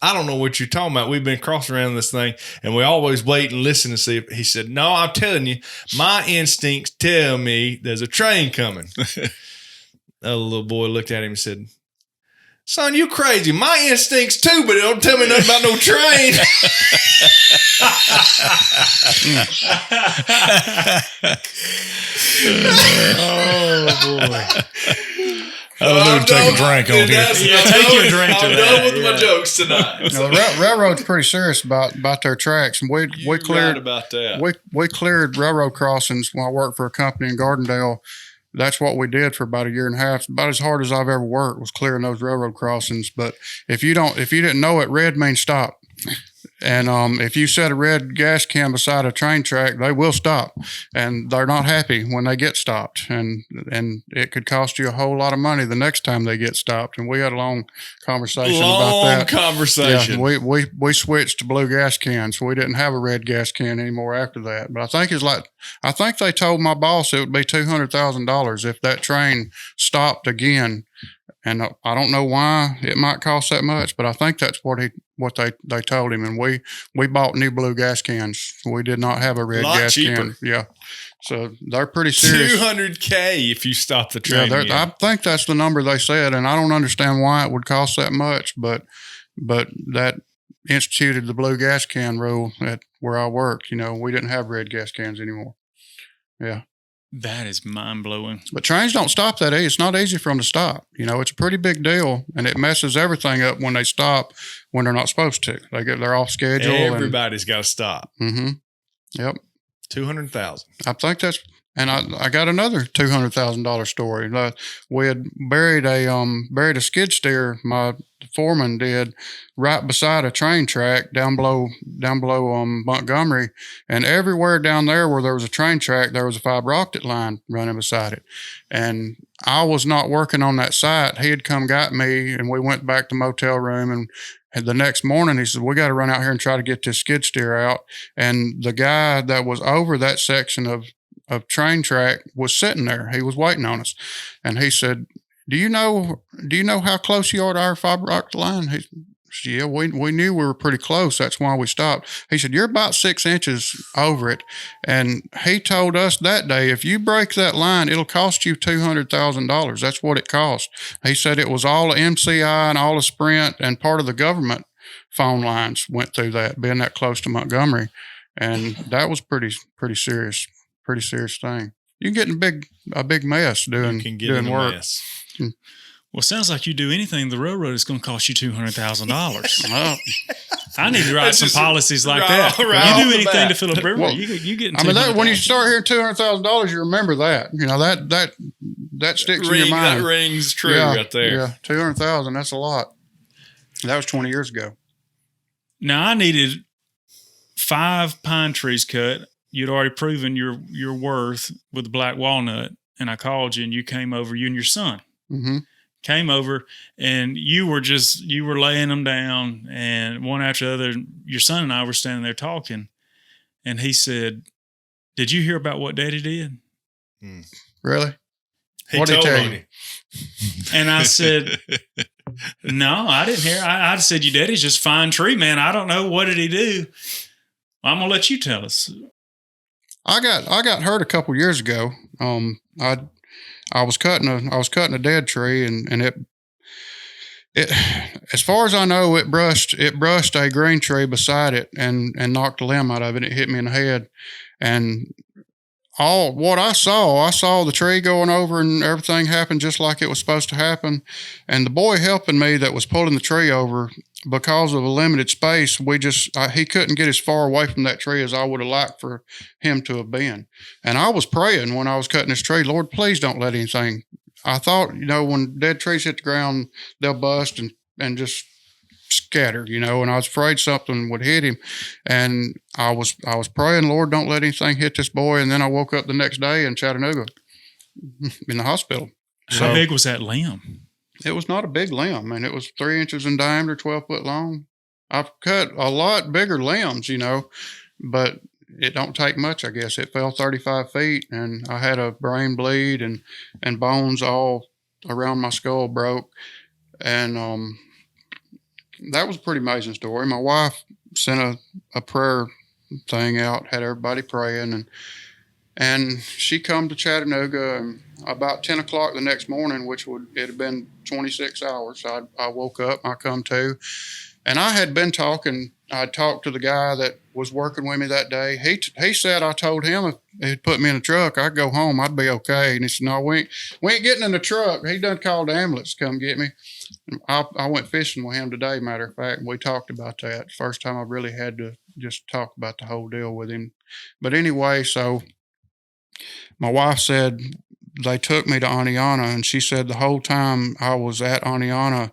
"I don't know what you're talking about. We've been crossing around this thing, and we always wait and listen to see." He said, "No, I'm telling you, my instincts tell me there's a train coming." The other little boy looked at him and said, "Son, you crazy. My instincts too, but it don't tell me nothing about no train." Oh, boy. I'll take a drink on here. Take your drink. I'm done with my jokes tonight. The railroad's pretty serious about their tracks, and we cleared right about that. We cleared railroad crossings when I worked for a company in Gardendale. That's what we did for about a year and a half. About as hard as I've ever worked was clearing those railroad crossings. But if you didn't know it, red means stop. And if you set a red gas can beside a train track, they will stop, and they're not happy when they get stopped, and it could cost you a whole lot of money the next time they get stopped. And we had a long conversation about that. Conversation. Yeah, we switched to blue gas cans. We didn't have a red gas can anymore after that. But I think they told my boss it would be $200,000 if that train stopped again. And I don't know why it might cost that much, but I think that's what they told him. And we bought new blue gas cans. We did not have a red gas can. Yeah. So they're pretty serious. $200K if you stop the train. Yeah, I think that's the number they said, and I don't understand why it would cost that much, but that instituted the blue gas can rule at where I worked. You know, we didn't have red gas cans anymore. Yeah. That is mind-blowing. But trains don't stop that easy. It's not easy for them to stop. You know, it's a pretty big deal, and it messes everything up when they stop when they're not supposed to. They're off schedule. Everybody's got to stop. Mm-hmm. Yep. 200,000. I think that's, and I got another $200,000 story. We had buried a skid steer. My foreman did right beside a train track down below Montgomery, and everywhere down there where there was a train track, there was a fiber optic line running beside it. And I was not working on that site. He had come got me, and we went back to motel room, and the next morning he said, "We got to run out here and try to get this skid steer out." And the guy that was over that section of train track was sitting there. He was waiting on us, and he said, Do you know how close you are to our fiber optic line?" He said, "Yeah, we knew we were pretty close. That's why we stopped." He said, "You're about 6 inches over it." And he told us that day, if you break that line, it'll cost you $200,000. That's what it cost. He said it was all the MCI and all the Sprint and part of the government phone lines went through that, being that close to Montgomery. And that was pretty serious thing. You can get in a big mess doing work. Mess. Well, it sounds like you do anything the railroad is going to cost you $200,000. Well, I need to write some policies like that. right You do off the anything bat. to fill a river, Well, you get. I mean, when you start hearing $200,000, you remember that. You know that sticks in your mind. That rings true right there. Yeah, 200,000. That's a lot. That was 20 years ago. Now I needed 5 pine trees cut. You'd already proven your worth with the black walnut, and I called you, and you came over. You and your son came over, and you were laying them down, and one after the other. Your son and I were standing there talking, and he said, "Did you hear about what Daddy did?" Really? What did he tell you? And I said, "No, I didn't hear. I said, your daddy's just a fine tree, man. I don't know. What did he do?" I'm gonna let you tell us. I got hurt a couple years ago. I was cutting a dead tree, and it as far as I know, it brushed a green tree beside it and knocked a limb out of it. It hit me in the head, and what I saw the tree going over, and everything happened just like it was supposed to happen. And the boy helping me that was pulling the tree over, because of a limited space, he couldn't get as far away from that tree as I would have liked for him to have been. And I was praying when I was cutting this tree, "Lord, please don't let anything." I thought, when dead trees hit the ground, they'll bust and just scattered, and I was afraid something would hit him. And I was praying, Lord, don't let anything hit this boy. And then I woke up the next day in Chattanooga in the hospital. How big was that limb? It was not a big limb, and it was 3 inches in diameter, 12 foot long. I've cut a lot bigger limbs, but it don't take much, I guess. It fell 35 feet, and I had a brain bleed and bones all around my skull broke. And that was a pretty amazing story. My wife sent a prayer thing out, had everybody praying, and she come to Chattanooga, and about 10 o'clock the next morning, it had been 26 hours. I woke up, I come to, and I had been talking. I talked to the guy that was working with me that day. He said I told him if he'd put me in a truck, I'd go home, I'd be okay. And he said, no, we ain't getting in the truck. He done called the ambulance to come get me. I went fishing with him today, matter of fact, and we talked about that. First time I really had to just talk about the whole deal with him. But anyway, so my wife said they took me to Aniana, and she said the whole time I was at Aniana,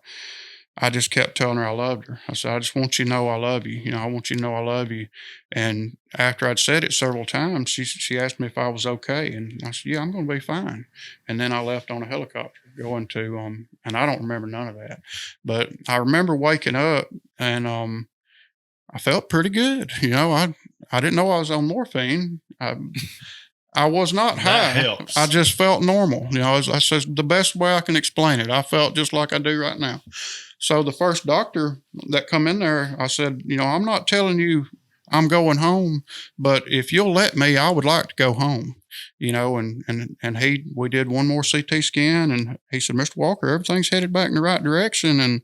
I just kept telling her I loved her. I said, I just want you to know I love you. I want you to know I love you. And after I'd said it several times, she asked me if I was okay. And I said, yeah, I'm going to be fine. And then I left on a helicopter going to, and I don't remember none of that. But I remember waking up, and I felt pretty good. I didn't know I was on morphine. I was not high. That helps. I just felt normal. That's just the best way I can explain it. I felt just like I do right now. So the first doctor that come in there, I said, I'm not telling you I'm going home, but if you'll let me, I would like to go home. And we did one more CT scan, and he said, Mr. Walker, everything's headed back in the right direction. And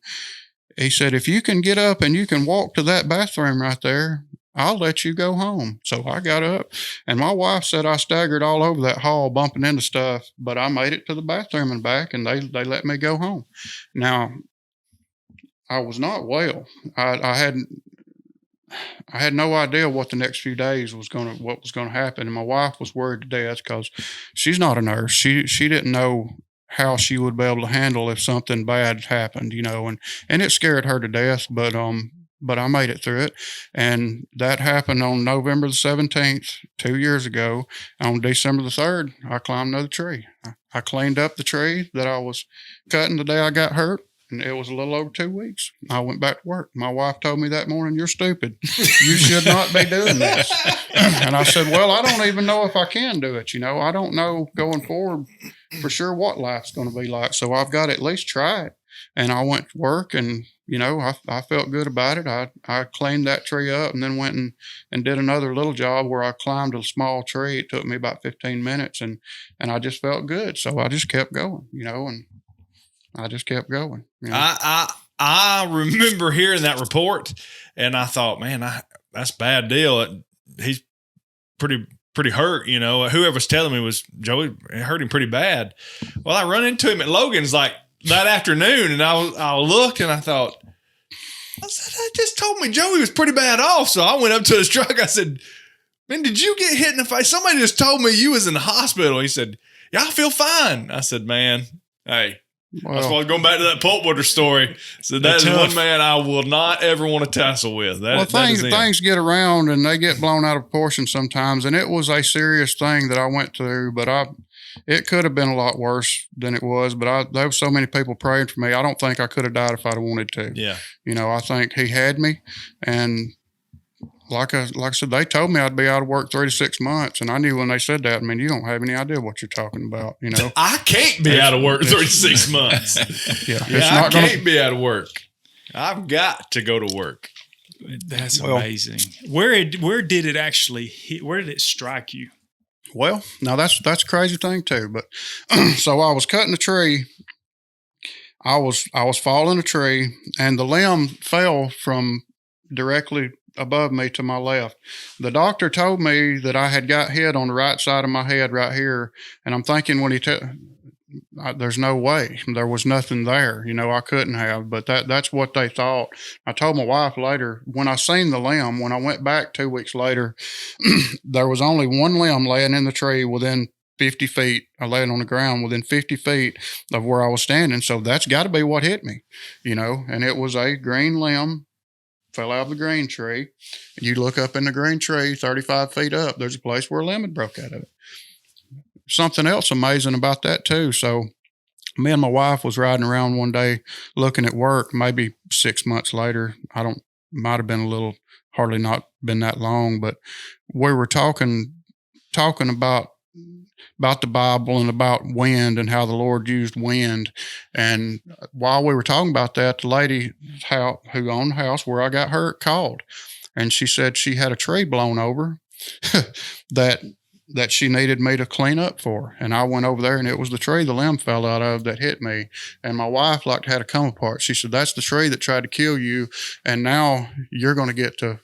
he said, if you can get up and you can walk to that bathroom right there, I'll let you go home. So I got up, and my wife said I staggered all over that hall bumping into stuff, but I made it to the bathroom and back, and they let me go home. Now, I was not well. I had no idea what the next few days what was gonna happen. And my wife was worried to death because she's not a nurse. She didn't know how she would be able to handle if something bad happened, and it scared her to death, but I made it through it. And that happened on November the 17th, 2 years ago. On December the 3rd, I climbed another tree. I cleaned up the tree that I was cutting the day I got hurt, and it was a little over 2 weeks. I went back to work. My wife told me that morning, you're stupid. You should not be doing this. And I said, well, I don't even know if I can do it. I don't know going forward for sure what life's going to be like. So I've got to at least try it. And I went to work, and I felt good about it. I cleaned that tree up, and then went and did another little job where I climbed a small tree. It took me about 15 minutes, and I just felt good. So I just kept going, and I just kept going. I remember hearing that report, and I thought, man, that's a bad deal. He's pretty hurt, Whoever's telling me was Joey, it hurt him pretty bad. Well, I run into him at Logan's like that afternoon, and I looked, and I thought, I just told me Joey was pretty bad off. So I went up to his truck. I said, man, did you get hit in the face? Somebody just told me you was in the hospital. He said, yeah, I feel fine. I said, man, hey. Well, that's why going back to that pulpwood story. So that is one man I will not ever want to tassel with. Things get around and they get blown out of proportion sometimes. And it was a serious thing that I went through, but it could have been a lot worse than it was. But there were so many people praying for me. I don't think I could have died if I'd have wanted to. Yeah. I think he had me, and like I said, they told me I'd be out of work 3 to 6 months. And I knew when they said that, you don't have any idea what you're talking about, I can't be out of work 3 to 6 months. I can't be out of work. I've got to go to work. That's amazing. Where did it actually hit? Where did it strike you? Well, now that's a crazy thing too. But so I was cutting a tree. I was following a tree, and the limb fell from directly above me to my left. The doctor told me that I had got hit on the right side of my head right here. And I'm thinking when there's no way. There was nothing there. I couldn't have, but that's what they thought. I told my wife later, when I seen the limb, when I went back 2 weeks later, there was only one limb laying in the tree within 50 feet. I laid on the ground within 50 feet of where I was standing. So that's got to be what hit me, and it was a green limb, fell out of the green tree. You look up in the green tree, 35 feet up, there's a place where a lemon broke out of it. Something else amazing about that too. So me and my wife was riding around one day looking at work, maybe 6 months later. Might have been hardly not been that long, but we were talking about the Bible and about wind and how the Lord used wind. And while we were talking about that, the lady who owned the house where I got hurt called, and she said she had a tree blown over that she needed me to clean up for. And I went over there, and it was the tree the limb fell out of that hit me. And my wife had to come apart. She said, that's the tree that tried to kill you, and now you're going to get to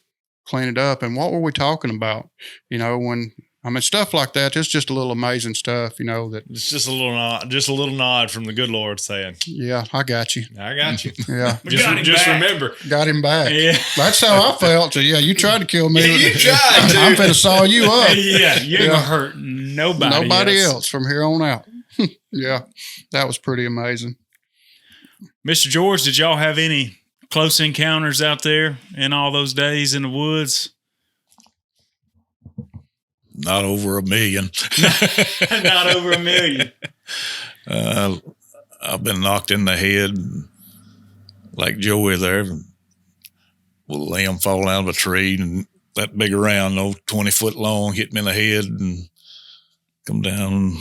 clean it up. And what were we talking about? Stuff like that. It's just a little amazing stuff, that It's just a little nod from the good Lord saying, yeah, I got you. I got you. Yeah. just remember. Got him back. Yeah. That's how I felt. So, yeah, you tried to kill me. Yeah, you tried to. I'm finna saw you up. Yeah, you ain't gonna hurt nobody else from here on out. Yeah, that was pretty amazing. Mr. George, did y'all have any close encounters out there in all those days in the woods? Not over 1 million. Not over 1 million. I've been knocked in the head like Joey there with a limb fall out of a tree, and that big around, 20 foot long, hit me in the head and come down and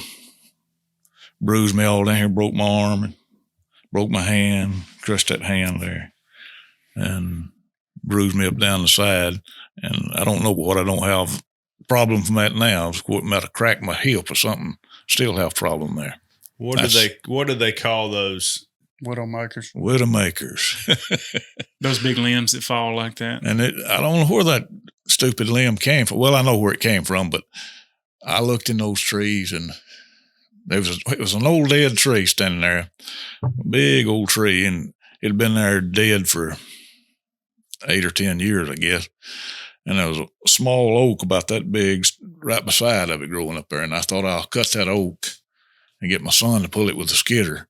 bruised me all down here, broke my arm, and broke my hand, crushed that hand there, and bruised me up down the side. And I don't know what, I don't have problem from that now. It might have cracked my hip or something. Still have problem there. What do they call those? Widowmakers. Those big limbs that fall like that. And I don't know where that stupid limb came from. Well, I know where it came from, but I looked in those trees, and it was an old dead tree standing there, a big old tree, and it had been there dead for 8 or 10 years, I guess. And there was a small oak about that big right beside of it growing up there. And I thought, I'll cut that oak and get my son to pull it with a skidder.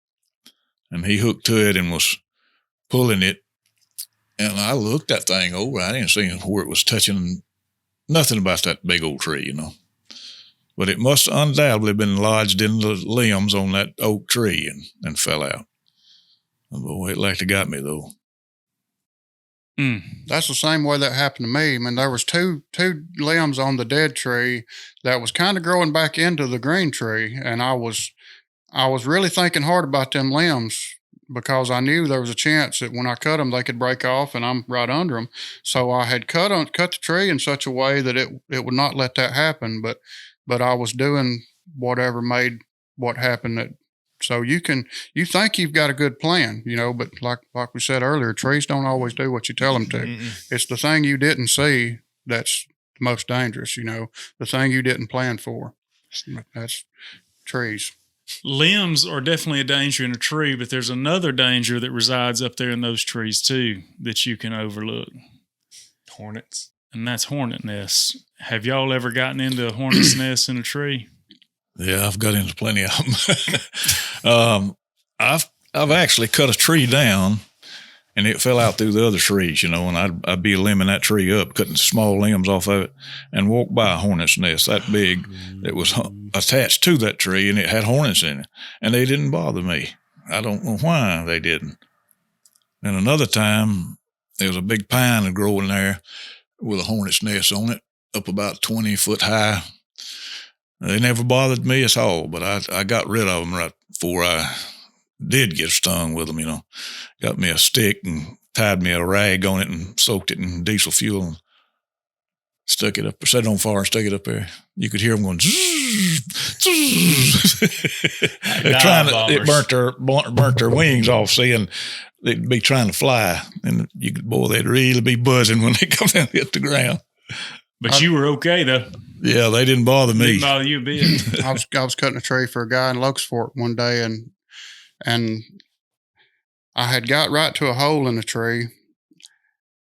And he hooked to it and was pulling it. And I looked that thing over. I didn't see where it was touching nothing about that big old tree, But it must undoubtedly been lodged in the limbs on that oak tree and fell out. Boy, it like to got me, though. That's the same way that happened to me. I mean, there was two limbs on the dead tree that was kind of growing back into the green tree, and I was really thinking hard about them limbs because I knew there was a chance that when I cut them, they could break off, and I'm right under them. So I had cut the tree in such a way that it would not let that happen. But I was doing whatever made what happened. So you think you've got a good plan, but like we said earlier, trees don't always do what you tell them to. Mm-mm. It's the thing you didn't see that's the most dangerous, the thing you didn't plan for. That's trees. Limbs are definitely a danger in a tree, but there's another danger that resides up there in those trees too that you can overlook. Hornets. And that's hornet nests. Have y'all ever gotten into a hornet's nest in a tree? Yeah, I've got into plenty of them. I've actually cut a tree down, and it fell out through the other trees, and I'd be limbing that tree up, cutting small limbs off of it, and walk by a hornet's nest that big that was attached to that tree, and it had hornets in it, and they didn't bother me. I don't know why they didn't. And another time, there was a big pine growing there with a hornet's nest on it, up about 20 foot high. They never bothered me at all, but I got rid of them right before I did get stung with them, Got me a stick and tied me a rag on it and soaked it in diesel fuel and stuck it up, set it on fire and stuck it up there. You could hear them going, it burnt their wings off, and they'd be trying to fly. And they'd really be buzzing when they come down and hit the ground. But you were okay, though. Yeah, they didn't bother me. Didn't bother you a bit. I was cutting a tree for a guy in Locust Fork one day, and I had got right to a hole in the tree,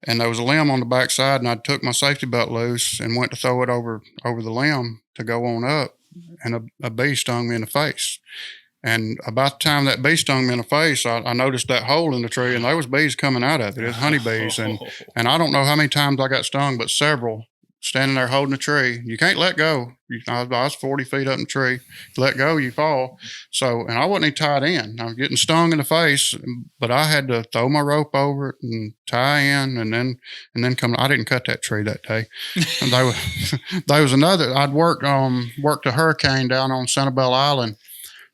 and there was a limb on the back side, and I took my safety belt loose and went to throw it over the limb to go on up, a bee stung me in the face. And about the time that bee stung me in the face, I noticed that hole in the tree, and there was bees coming out of it. It was honeybees, and I don't know how many times I got stung, but several. Standing there holding a tree, you can't let go. I was 40 feet up in the tree. You let go, you fall. So, and I wasn't even tied in. I was getting stung in the face, but I had to throw my rope over it and tie in, and then come. I didn't cut that tree that day. And there was another. I'd worked a hurricane down on Sanibel Island.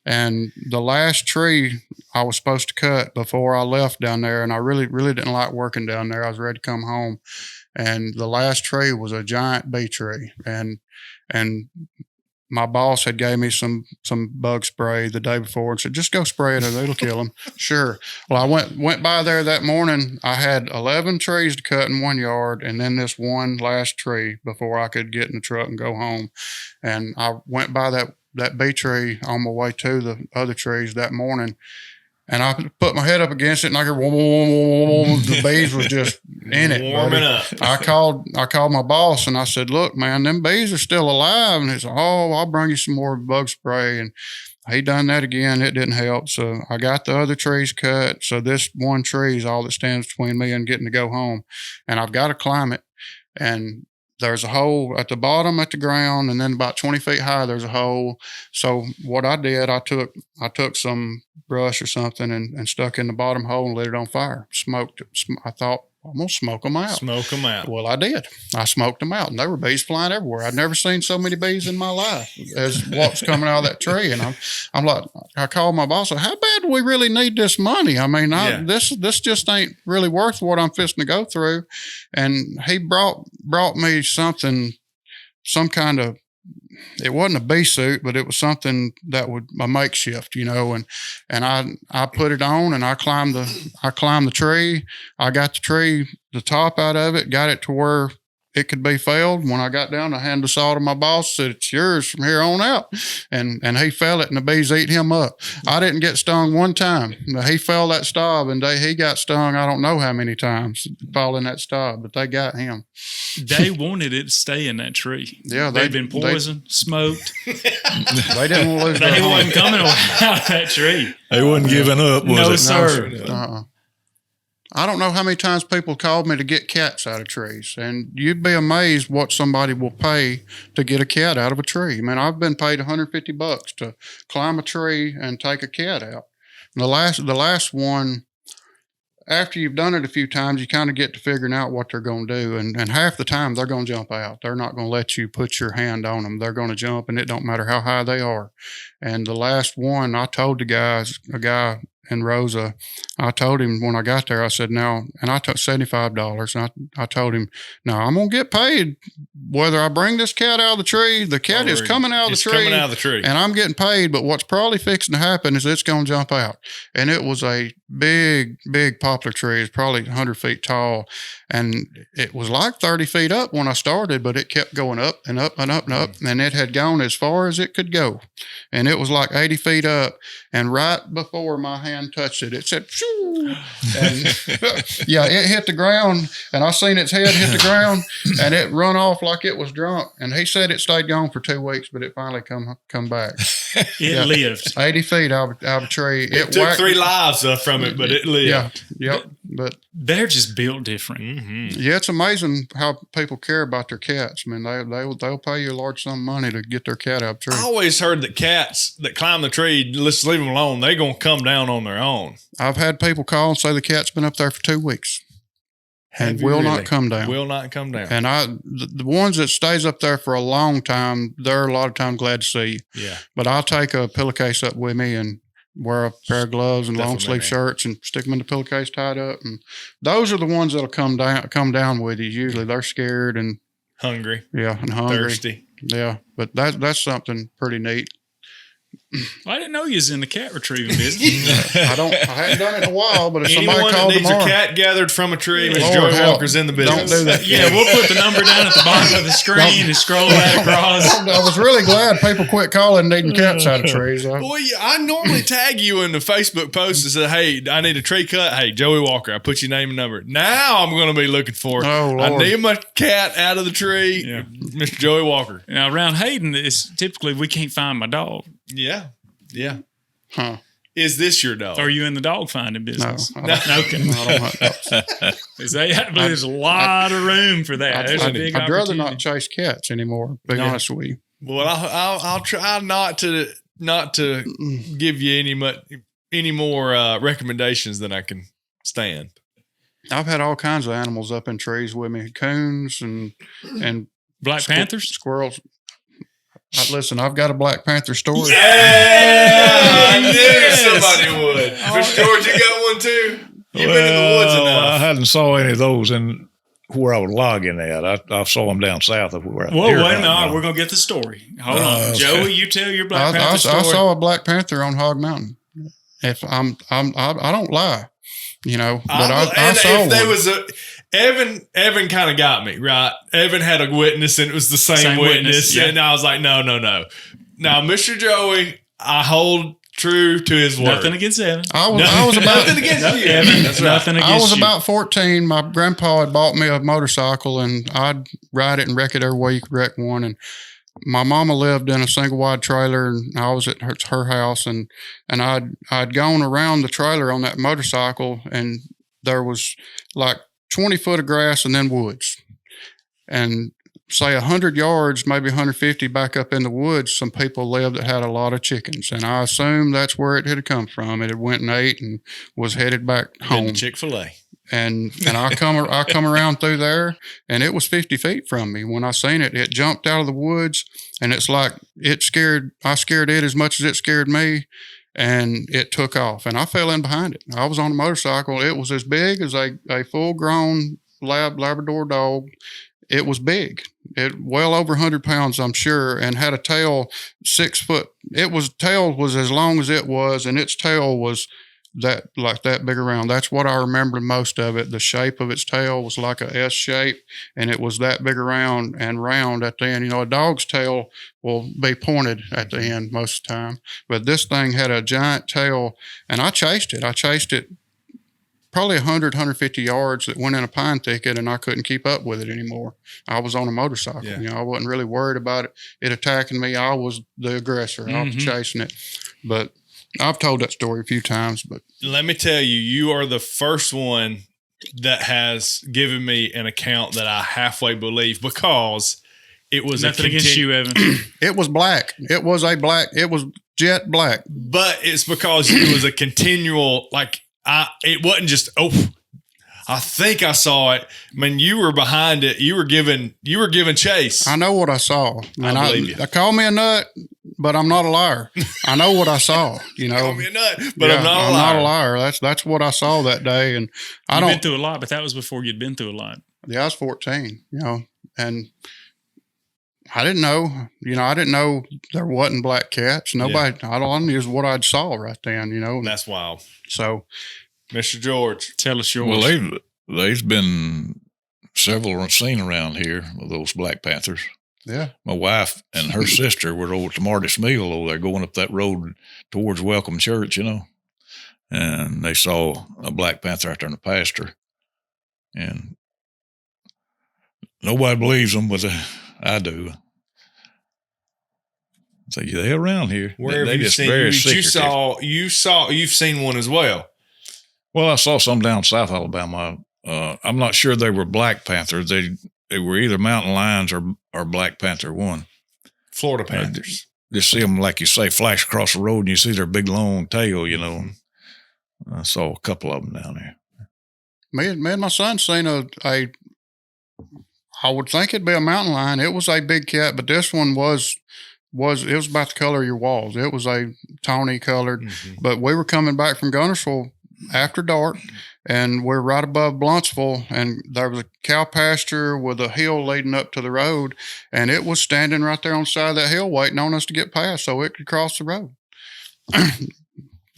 And the last tree I was supposed to cut before I left down there, and I really, really didn't like working down there. I was ready to come home. And the last tree was a giant bee tree. And my boss had gave me some bug spray the day before and said, just go spray it, it'll kill them. Sure. Well, I went by there that morning. I had 11 trees to cut in 1 yard, and then this one last tree before I could get in the truck and go home. And I went by that bee tree on my way to the other trees that morning, and I put my head up against it, and I heard the bees was just in it, warming up. I called my boss, and I said, "Look, man, them bees are still alive." And he said, "Oh, I'll bring you some more bug spray." And he done that again. It didn't help, so I got the other trees cut. So this one tree is all that stands between me and getting to go home, and I've got to climb it, and there's a hole at the bottom at the ground, and then about 20 feet high, there's a hole. So what I did, I took some brush or something and stuck in the bottom hole and lit it on fire. Smoked it. I thought, I'm going to smoke them out. Smoke them out. Well, I did. I smoked them out, and there were bees flying everywhere. I'd never seen so many bees in my life as what was coming out of that tree. And I'm like, I called my boss. How bad do we really need this money? I mean, this just ain't really worth what I'm fixing to go through. And he brought me something, some kind of, it wasn't a bee suit, but it was something that would a makeshift, and I put it on, and I climbed the tree. I got the top out of it, got it to where it could be felled. When I got down, I handed the saw to my boss, said, "It's yours from here on out." And he fell it, and the bees ate him up. I didn't get stung one time. He fell that stub, and he got stung I don't know how many times falling that stub, but they got him. They wanted it to stay in that tree. Yeah, they'd been poisoned, smoked. They didn't want to lose They wasn't coming out of that tree. They wasn't giving up, was No, it? sir. I don't know how many times people called me to get cats out of trees, and you'd be amazed what somebody will pay to get a cat out of a tree. I mean, I've been paid $150 to climb a tree and take a cat out. And the last one, after you've done it a few times, you kind of get to figuring out what they're going to do. And half the time they're going to jump out. They're not going to let you put your hand on them. They're going to jump, and it don't matter how high they are. And the last one, I told a guy in Rosa, I told him when I got there, I said, now, and I took $75. And I told him, now I'm going to get paid whether I bring this cat out of the tree. The cat is coming out of the tree. Coming out of the tree. And I'm getting paid, but what's probably fixing to happen is it's going to jump out. And it was a big, big poplar tree. It's probably 100 feet tall. And it was like 30 feet up when I started, but it kept going up and up and up and up. And it had gone as far as it could go. And it was like 80 feet up. And right before my hand touched it, it said, shoo. And yeah, it hit the ground. And I seen its head hit the ground, and it run off like it was drunk. And he said it stayed gone for 2 weeks, but it finally come back. It lived 80 feet out of a tree. It took 3 lives from it, but it lived. Yeah, yep. But they're just built different. Mm-hmm. Yeah, it's amazing how people care about their cats. I mean, they'll pay you a large sum of money to get their cat out of the tree. I always heard that cats that climb the tree, let's leave them alone, they're going to come down on their own. I've had people call and say the cat's been up there for 2 weeks and will not come down. Will not come down. And the ones that stays up there for a long time, they're a lot of time glad to see you. Yeah. But I'll take a pillowcase up with me and wear a pair of gloves and long sleeve shirts and stick them in the pillowcase tied up. And those are the ones that'll come down with you. Usually they're scared and hungry. Yeah, and hungry. Thirsty. Yeah, but that's something pretty neat. Well, I didn't know you was in the cat retrieving business. I hadn't done it in a while, but if Anyone somebody that called needs tomorrow, a cat gathered from a tree, Miss Lord Joey help. Walker's in the Don't business. do that. Yeah, we'll put the number down at the bottom of the screen and scroll that across. I was really glad people quit calling needing cats out of trees. Boy, I normally tag you in the Facebook post and say, hey, I need a tree cut. Hey, Joey Walker, I put your name and number. Now I'm going to be looking for Oh, I Lord. need my cat out of the tree. Yeah. Mr. Joey Walker. Now, around Hayden, it's typically we can't find my dog. Yeah. Yeah. Huh. Is this your dog? Are you in the dog finding No, business? I don't, Okay. I don't hunt dogs. There's a lot of room for that. There's a big I'd rather not opportunity. chase cats anymore, to be honest with you. Well, I'll try not to give you any more recommendations than I can stand. I've had all kinds of animals up in trees with me, coons and Black Panthers? squirrels. Listen, I've got a Black Panther story. Yeah, I knew somebody would. Mr. George, you got one too? You've been in the woods I enough. hadn't saw any of those in where I was logging at. I saw them down south of where. Whoa, here wait a right minute. now. We're going to get the story. Hold on. Okay. Joey, you tell your Black Panther I story. saw a Black Panther on Hog Mountain. If I don't lie, but I saw if there one. was Evan kind of got me, right? Evan had a witness and it was the same witness. yeah. And I was like, no. Now, Mr. Joey, I hold true to his word. Nothing against Evan. I was about Nothing against you. Evan, That's right. nothing against I was you. about 14. My grandpa had bought me a motorcycle, and I'd ride it and wreck it every way you could wreck one. And my mama lived in a single wide trailer, and I was at her house, and I'd gone around the trailer on that motorcycle, and there was like 20 foot of grass and then woods. And say 100 yards, maybe 150 back up in the woods, some people lived that had a lot of chickens. And I assume that's where it had come from. It had went and ate and was headed back home. Chick-fil-A. And I come around through there, and it was 50 feet from me. When I seen it, it jumped out of the woods, and it's like I scared it as much as it scared me, and it took off. And I fell in behind it. I was on a motorcycle. It was as big as a full-grown Labrador dog. It was big. It well over 100 pounds, I'm sure, and had a tail 6 foot. Tail was as long as it was, and its tail was that big around. That's what I remember most of it. The shape of its tail was like a S shape, and it was that big around and round at the end. A dog's tail will be pointed at the end most of the time, but this thing had a giant tail, and I chased it probably 100, 150 yards that went in a pine thicket, and I couldn't keep up with it anymore. I was on a motorcycle. Yeah. I wasn't really worried about it attacking me. I was the aggressor. I was chasing it. But I've told that story a few times. But Let me tell you, you are the first one that has given me an account that I halfway believe, because it was Nothing against you, Evan. it was black. It was jet black. But it's because it was a continual, it wasn't just, I think I saw it. I mean, you were behind it. You were giving chase. I know what I saw. I believe you. I call me a nut, but I'm not a liar. I know what I saw. Call me a nut, but I'm not a liar. I'm not a liar. That's what I saw that day. And You've been through a lot, but that was before you'd been through a lot. Yeah, I was 14, and I didn't know, I didn't know there wasn't black cats. Nobody, I knew what I saw right then, That's wild. So, Mr. George, Tell us yours. Well, there's been several seen around here of those Black Panthers. yeah. My wife and her sister were over at the Marty's Mill over there, going up that road towards Welcome Church, and they saw a Black Panther out there in the pasture. And nobody believes them, but I do. So they're around here. where They have you just seen? very You've seen one as well. Well, I saw some down South Alabama. I'm not sure they were Black Panthers. They were either mountain lions or Black Panther one. Florida Panthers. Just see them, like you say, flash across the road, and you see their big long tail. I saw a couple of them down there. Me and my son seen I would think it'd be a mountain lion. It was a big cat, but this one was about the color of your walls. It was a tawny colored, but we were coming back from Gunnersville after dark, and we're right above Bluntsville, and there was a cow pasture with a hill leading up to the road, and it was standing right there on the side of that hill waiting on us to get past so it could cross the road.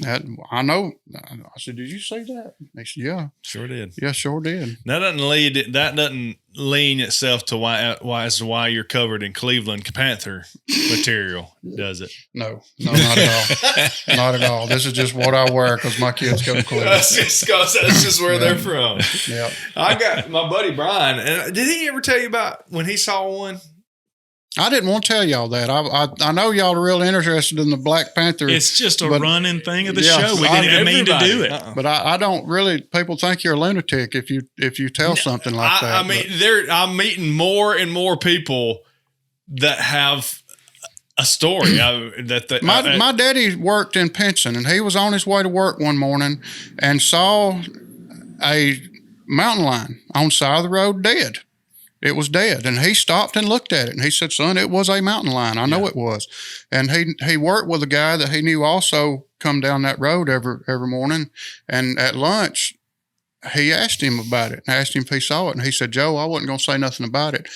I know. I said, "Did you see that?" They said, "Yeah, Sure did. yeah, sure did." That doesn't lean itself to why you're covered in Cleveland Panther material, does it? No, not at all. Not at all. This is just what I wear because my kids go to Cleveland. That's just where they're from. Yeah. I got my buddy Brian, and did he ever tell you about when he saw one? I didn't want to tell y'all that. I know y'all are real interested in the Black Panther. It's just a running thing of the show. We didn't even mean to do it. But I don't really. People think you're a lunatic if you tell something like that. I mean, I'm meeting more and more people that have a story. My daddy worked in Pinson, and he was on his way to work one morning and saw a mountain lion on the side of the road dead. It was dead, and he stopped and looked at it, and he said, "Son, it was a mountain lion. I know it was." And he worked with a guy that he knew also come down that road every morning, and at lunch, he asked him about it, and asked him if he saw it, and he said, "Joe, I wasn't going to say nothing about it,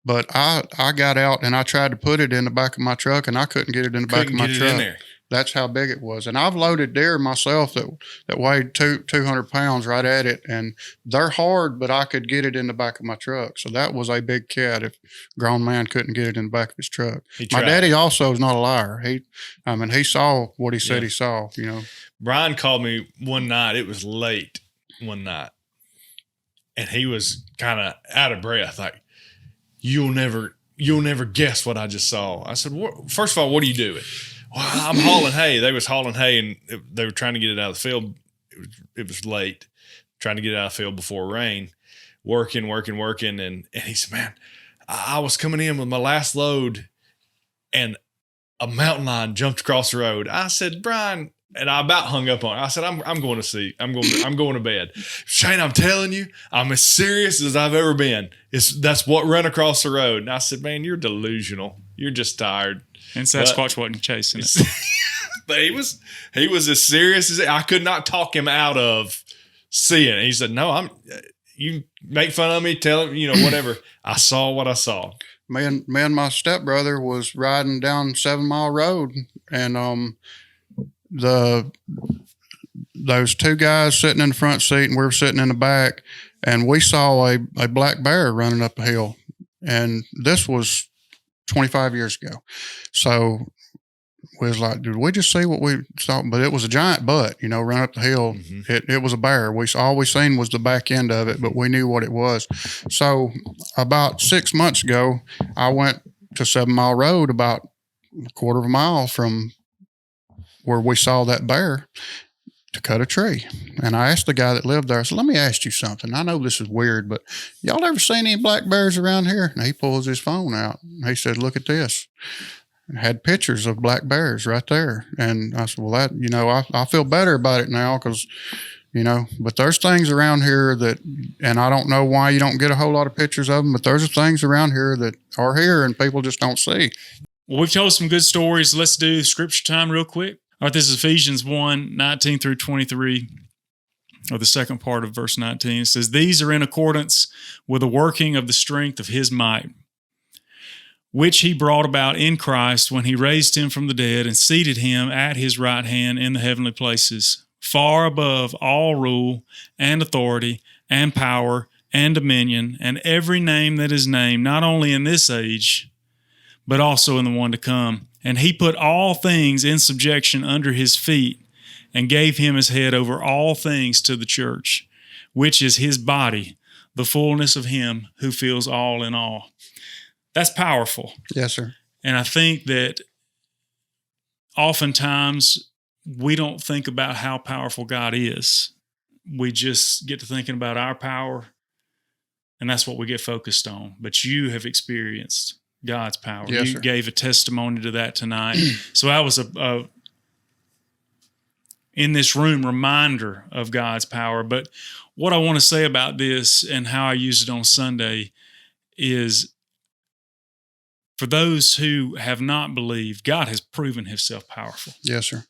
but I got out and I tried to put it in the back of my truck, and I couldn't get it in the back of my truck." That's how big it was. And I've loaded deer myself that weighed 200 pounds right at it. And they're hard, but I could get it in the back of my truck. So that was a big cat if a grown man couldn't get it in the back of his truck. My daddy also is not a liar. He saw what he said he saw, Brian called me one night. It was late one night. And he was kind of out of breath. Like, you'll never guess what I just saw. I said, first of all, what are you doing? Well, I'm hauling hay. They was hauling hay, and they were trying to get it out of the field. It was late, trying to get it out of the field before rain, working. And he said, "Man, I was coming in with my last load, and a mountain lion jumped across the road." I said, "Brian," and I about hung up on it. I said, I'm going to sleep. I'm going to bed. Shane, I'm telling you, I'm as serious as I've ever been. That's what ran across the road. And I said, "Man, you're delusional. You're just tired." And Sasquatch wasn't chasing it. But he was as serious as I could not talk him out of seeing it. He said, "No, you make fun of me, tell him, whatever. I saw what I saw." Me and my stepbrother was riding down 7 Mile Road, and those two guys sitting in the front seat, and we were sitting in the back, and we saw a black bear running up a hill, and this was 25 years ago. So we was like, did we just see what we saw? But it was a giant butt, run up the hill. Mm-hmm. It was a bear. All we seen was the back end of it, but we knew what it was. So about 6 months ago, I went to 7 Mile Road about a quarter of a mile from where we saw that bear to cut a tree. And I asked the guy that lived there, I said, "Let me ask you something. I know this is weird, but y'all ever seen any black bears around here?" And he pulls his phone out. And he said, "Look at this." And had pictures of black bears right there. And I said, "Well, that, I feel better about it now because, but there's things around here that, and I don't know why you don't get a whole lot of pictures of them, but there's things around here that are here and people just don't see." Well, we've told some good stories. Let's do scripture time real quick. All right, this is Ephesians 1:19 through 23, or the second part of verse 19. It says, "These are in accordance with the working of the strength of his might, which he brought about in Christ when he raised him from the dead and seated him at his right hand in the heavenly places, far above all rule and authority and power and dominion and every name that is named, not only in this age, but also in the one to come. And he put all things in subjection under his feet and gave him his head over all things to the church, which is his body, the fullness of him who fills all in all." That's powerful. Yes, sir. And I think that oftentimes we don't think about how powerful God is. We just get to thinking about our power, and that's what we get focused on. But you have experienced God's power. Yes, you sir. gave a testimony to that tonight. So that was a in this room reminder of God's power. But what I want to say about this and how I use it on Sunday is, for those who have not believed, God has proven himself powerful. Yes, sir.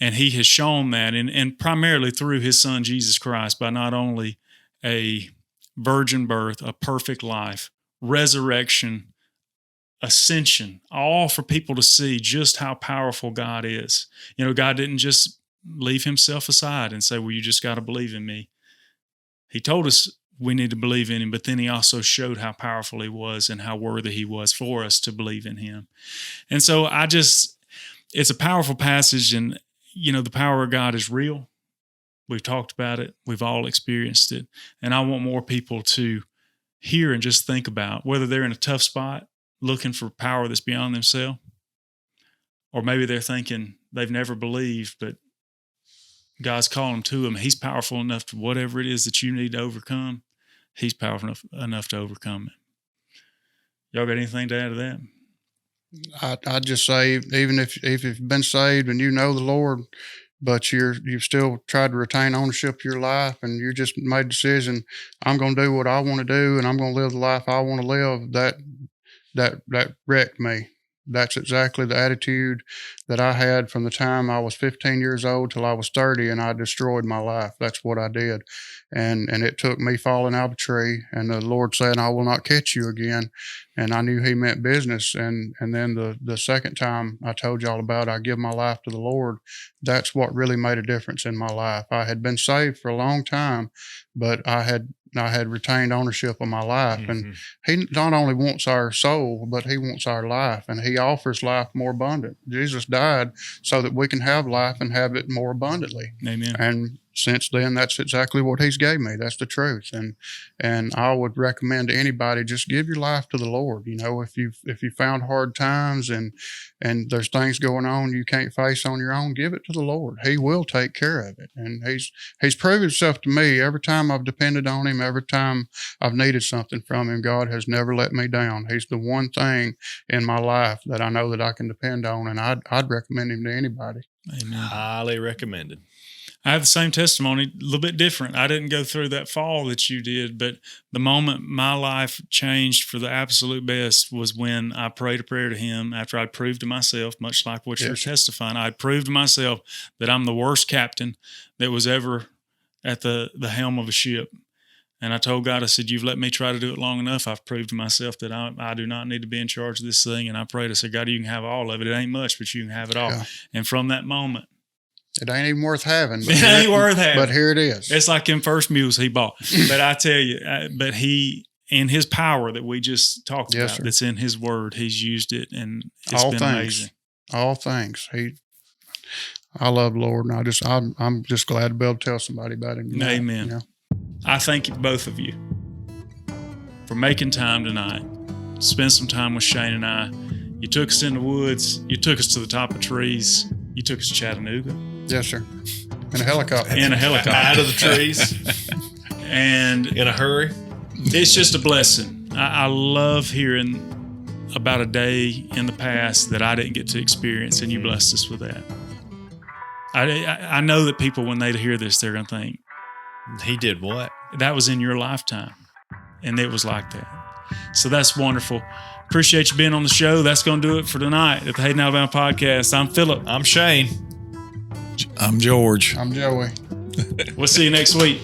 And he has shown that, and primarily through his son, Jesus Christ, by not only a virgin birth, a perfect life, resurrection ascension, all for people to see just how powerful God is. God didn't just leave himself aside and say, well, you just got to believe in me. He told us we need to believe in him, but then he also showed how powerful he was and how worthy he was for us to believe in him. And so it's a powerful passage, and the power of God is real. We've talked about it. We've all experienced it. And I want more people to hear and just think about whether they're in a tough spot looking for power that's beyond themselves, or maybe they're thinking they've never believed, but God's calling them to him. He's powerful enough to whatever it is that you need to overcome. He's powerful enough to overcome it. Y'all got anything to add to that? I'd just say, even if you've been saved and you know the Lord, but you've still tried to retain ownership of your life, and you just made a decision, I'm going to do what I want to do, and I'm going to live the life I want to live, that wrecked me. That's exactly the attitude that I had from the time I was 15 years old till I was 30, and I destroyed my life. That's what I did. And it took me falling out of a tree, and the Lord saying, I will not catch you again. And I knew he meant business. And then the second time I told y'all about, I give my life to the Lord. That's what really made a difference in my life. I had been saved for a long time, but I had retained ownership of my life. Mm-hmm. And he not only wants our soul, but he wants our life, and he offers life more abundant. Jesus died so that we can have life and have it more abundantly. Amen. And since then, that's exactly what he's gave me. That's the truth. And I would recommend to anybody, just give your life to the Lord. If you found hard times and there's things going on you can't face on your own, give it to the Lord. He will take care of it. And he's proved himself to me every time I've depended on him, every time I've needed something from him. God has never let me down. He's the one thing in my life that I know that I can depend on, and I'd recommend him to anybody. Amen. Highly recommended. I have the same testimony, a little bit different. I didn't go through that fall that you did, but the moment my life changed for the absolute best was when I prayed a prayer to him after I'd proved to myself, much like what you're testifying, I'd proved to myself that I'm the worst captain that was ever at the helm of a ship. And I told God, I said, you've let me try to do it long enough. I've proved to myself that I do not need to be in charge of this thing. And I prayed, I said, God, you can have all of it. It ain't much, but you can have it all. Yeah. And from that moment, it ain't even worth having. It ain't worth having. But here it is. It's like them first mules he bought. But I tell you, but he, in his power that we just talked about, that's in his word, he's used it, and it's been amazing. All things. I love the Lord, and I'm just glad to be able to tell somebody about him. Amen. I thank both of you for making time tonight. Spend some time with Shane and I. You took us in the woods. You took us to the top of trees. You took us to Chattanooga. Yes, sir. In a helicopter. Out of the trees. And in a hurry. It's just a blessing. I love hearing about a day in the past that I didn't get to experience, and you blessed us with that. I know that people, when they hear this, they're going to think, he did what? That was in your lifetime. And it was like that. So that's wonderful. Appreciate you being on the show. That's going to do it for tonight at the Hayden, Alabama podcast. I'm Philip. I'm Shane. I'm George. I'm Joey. We'll see you next week.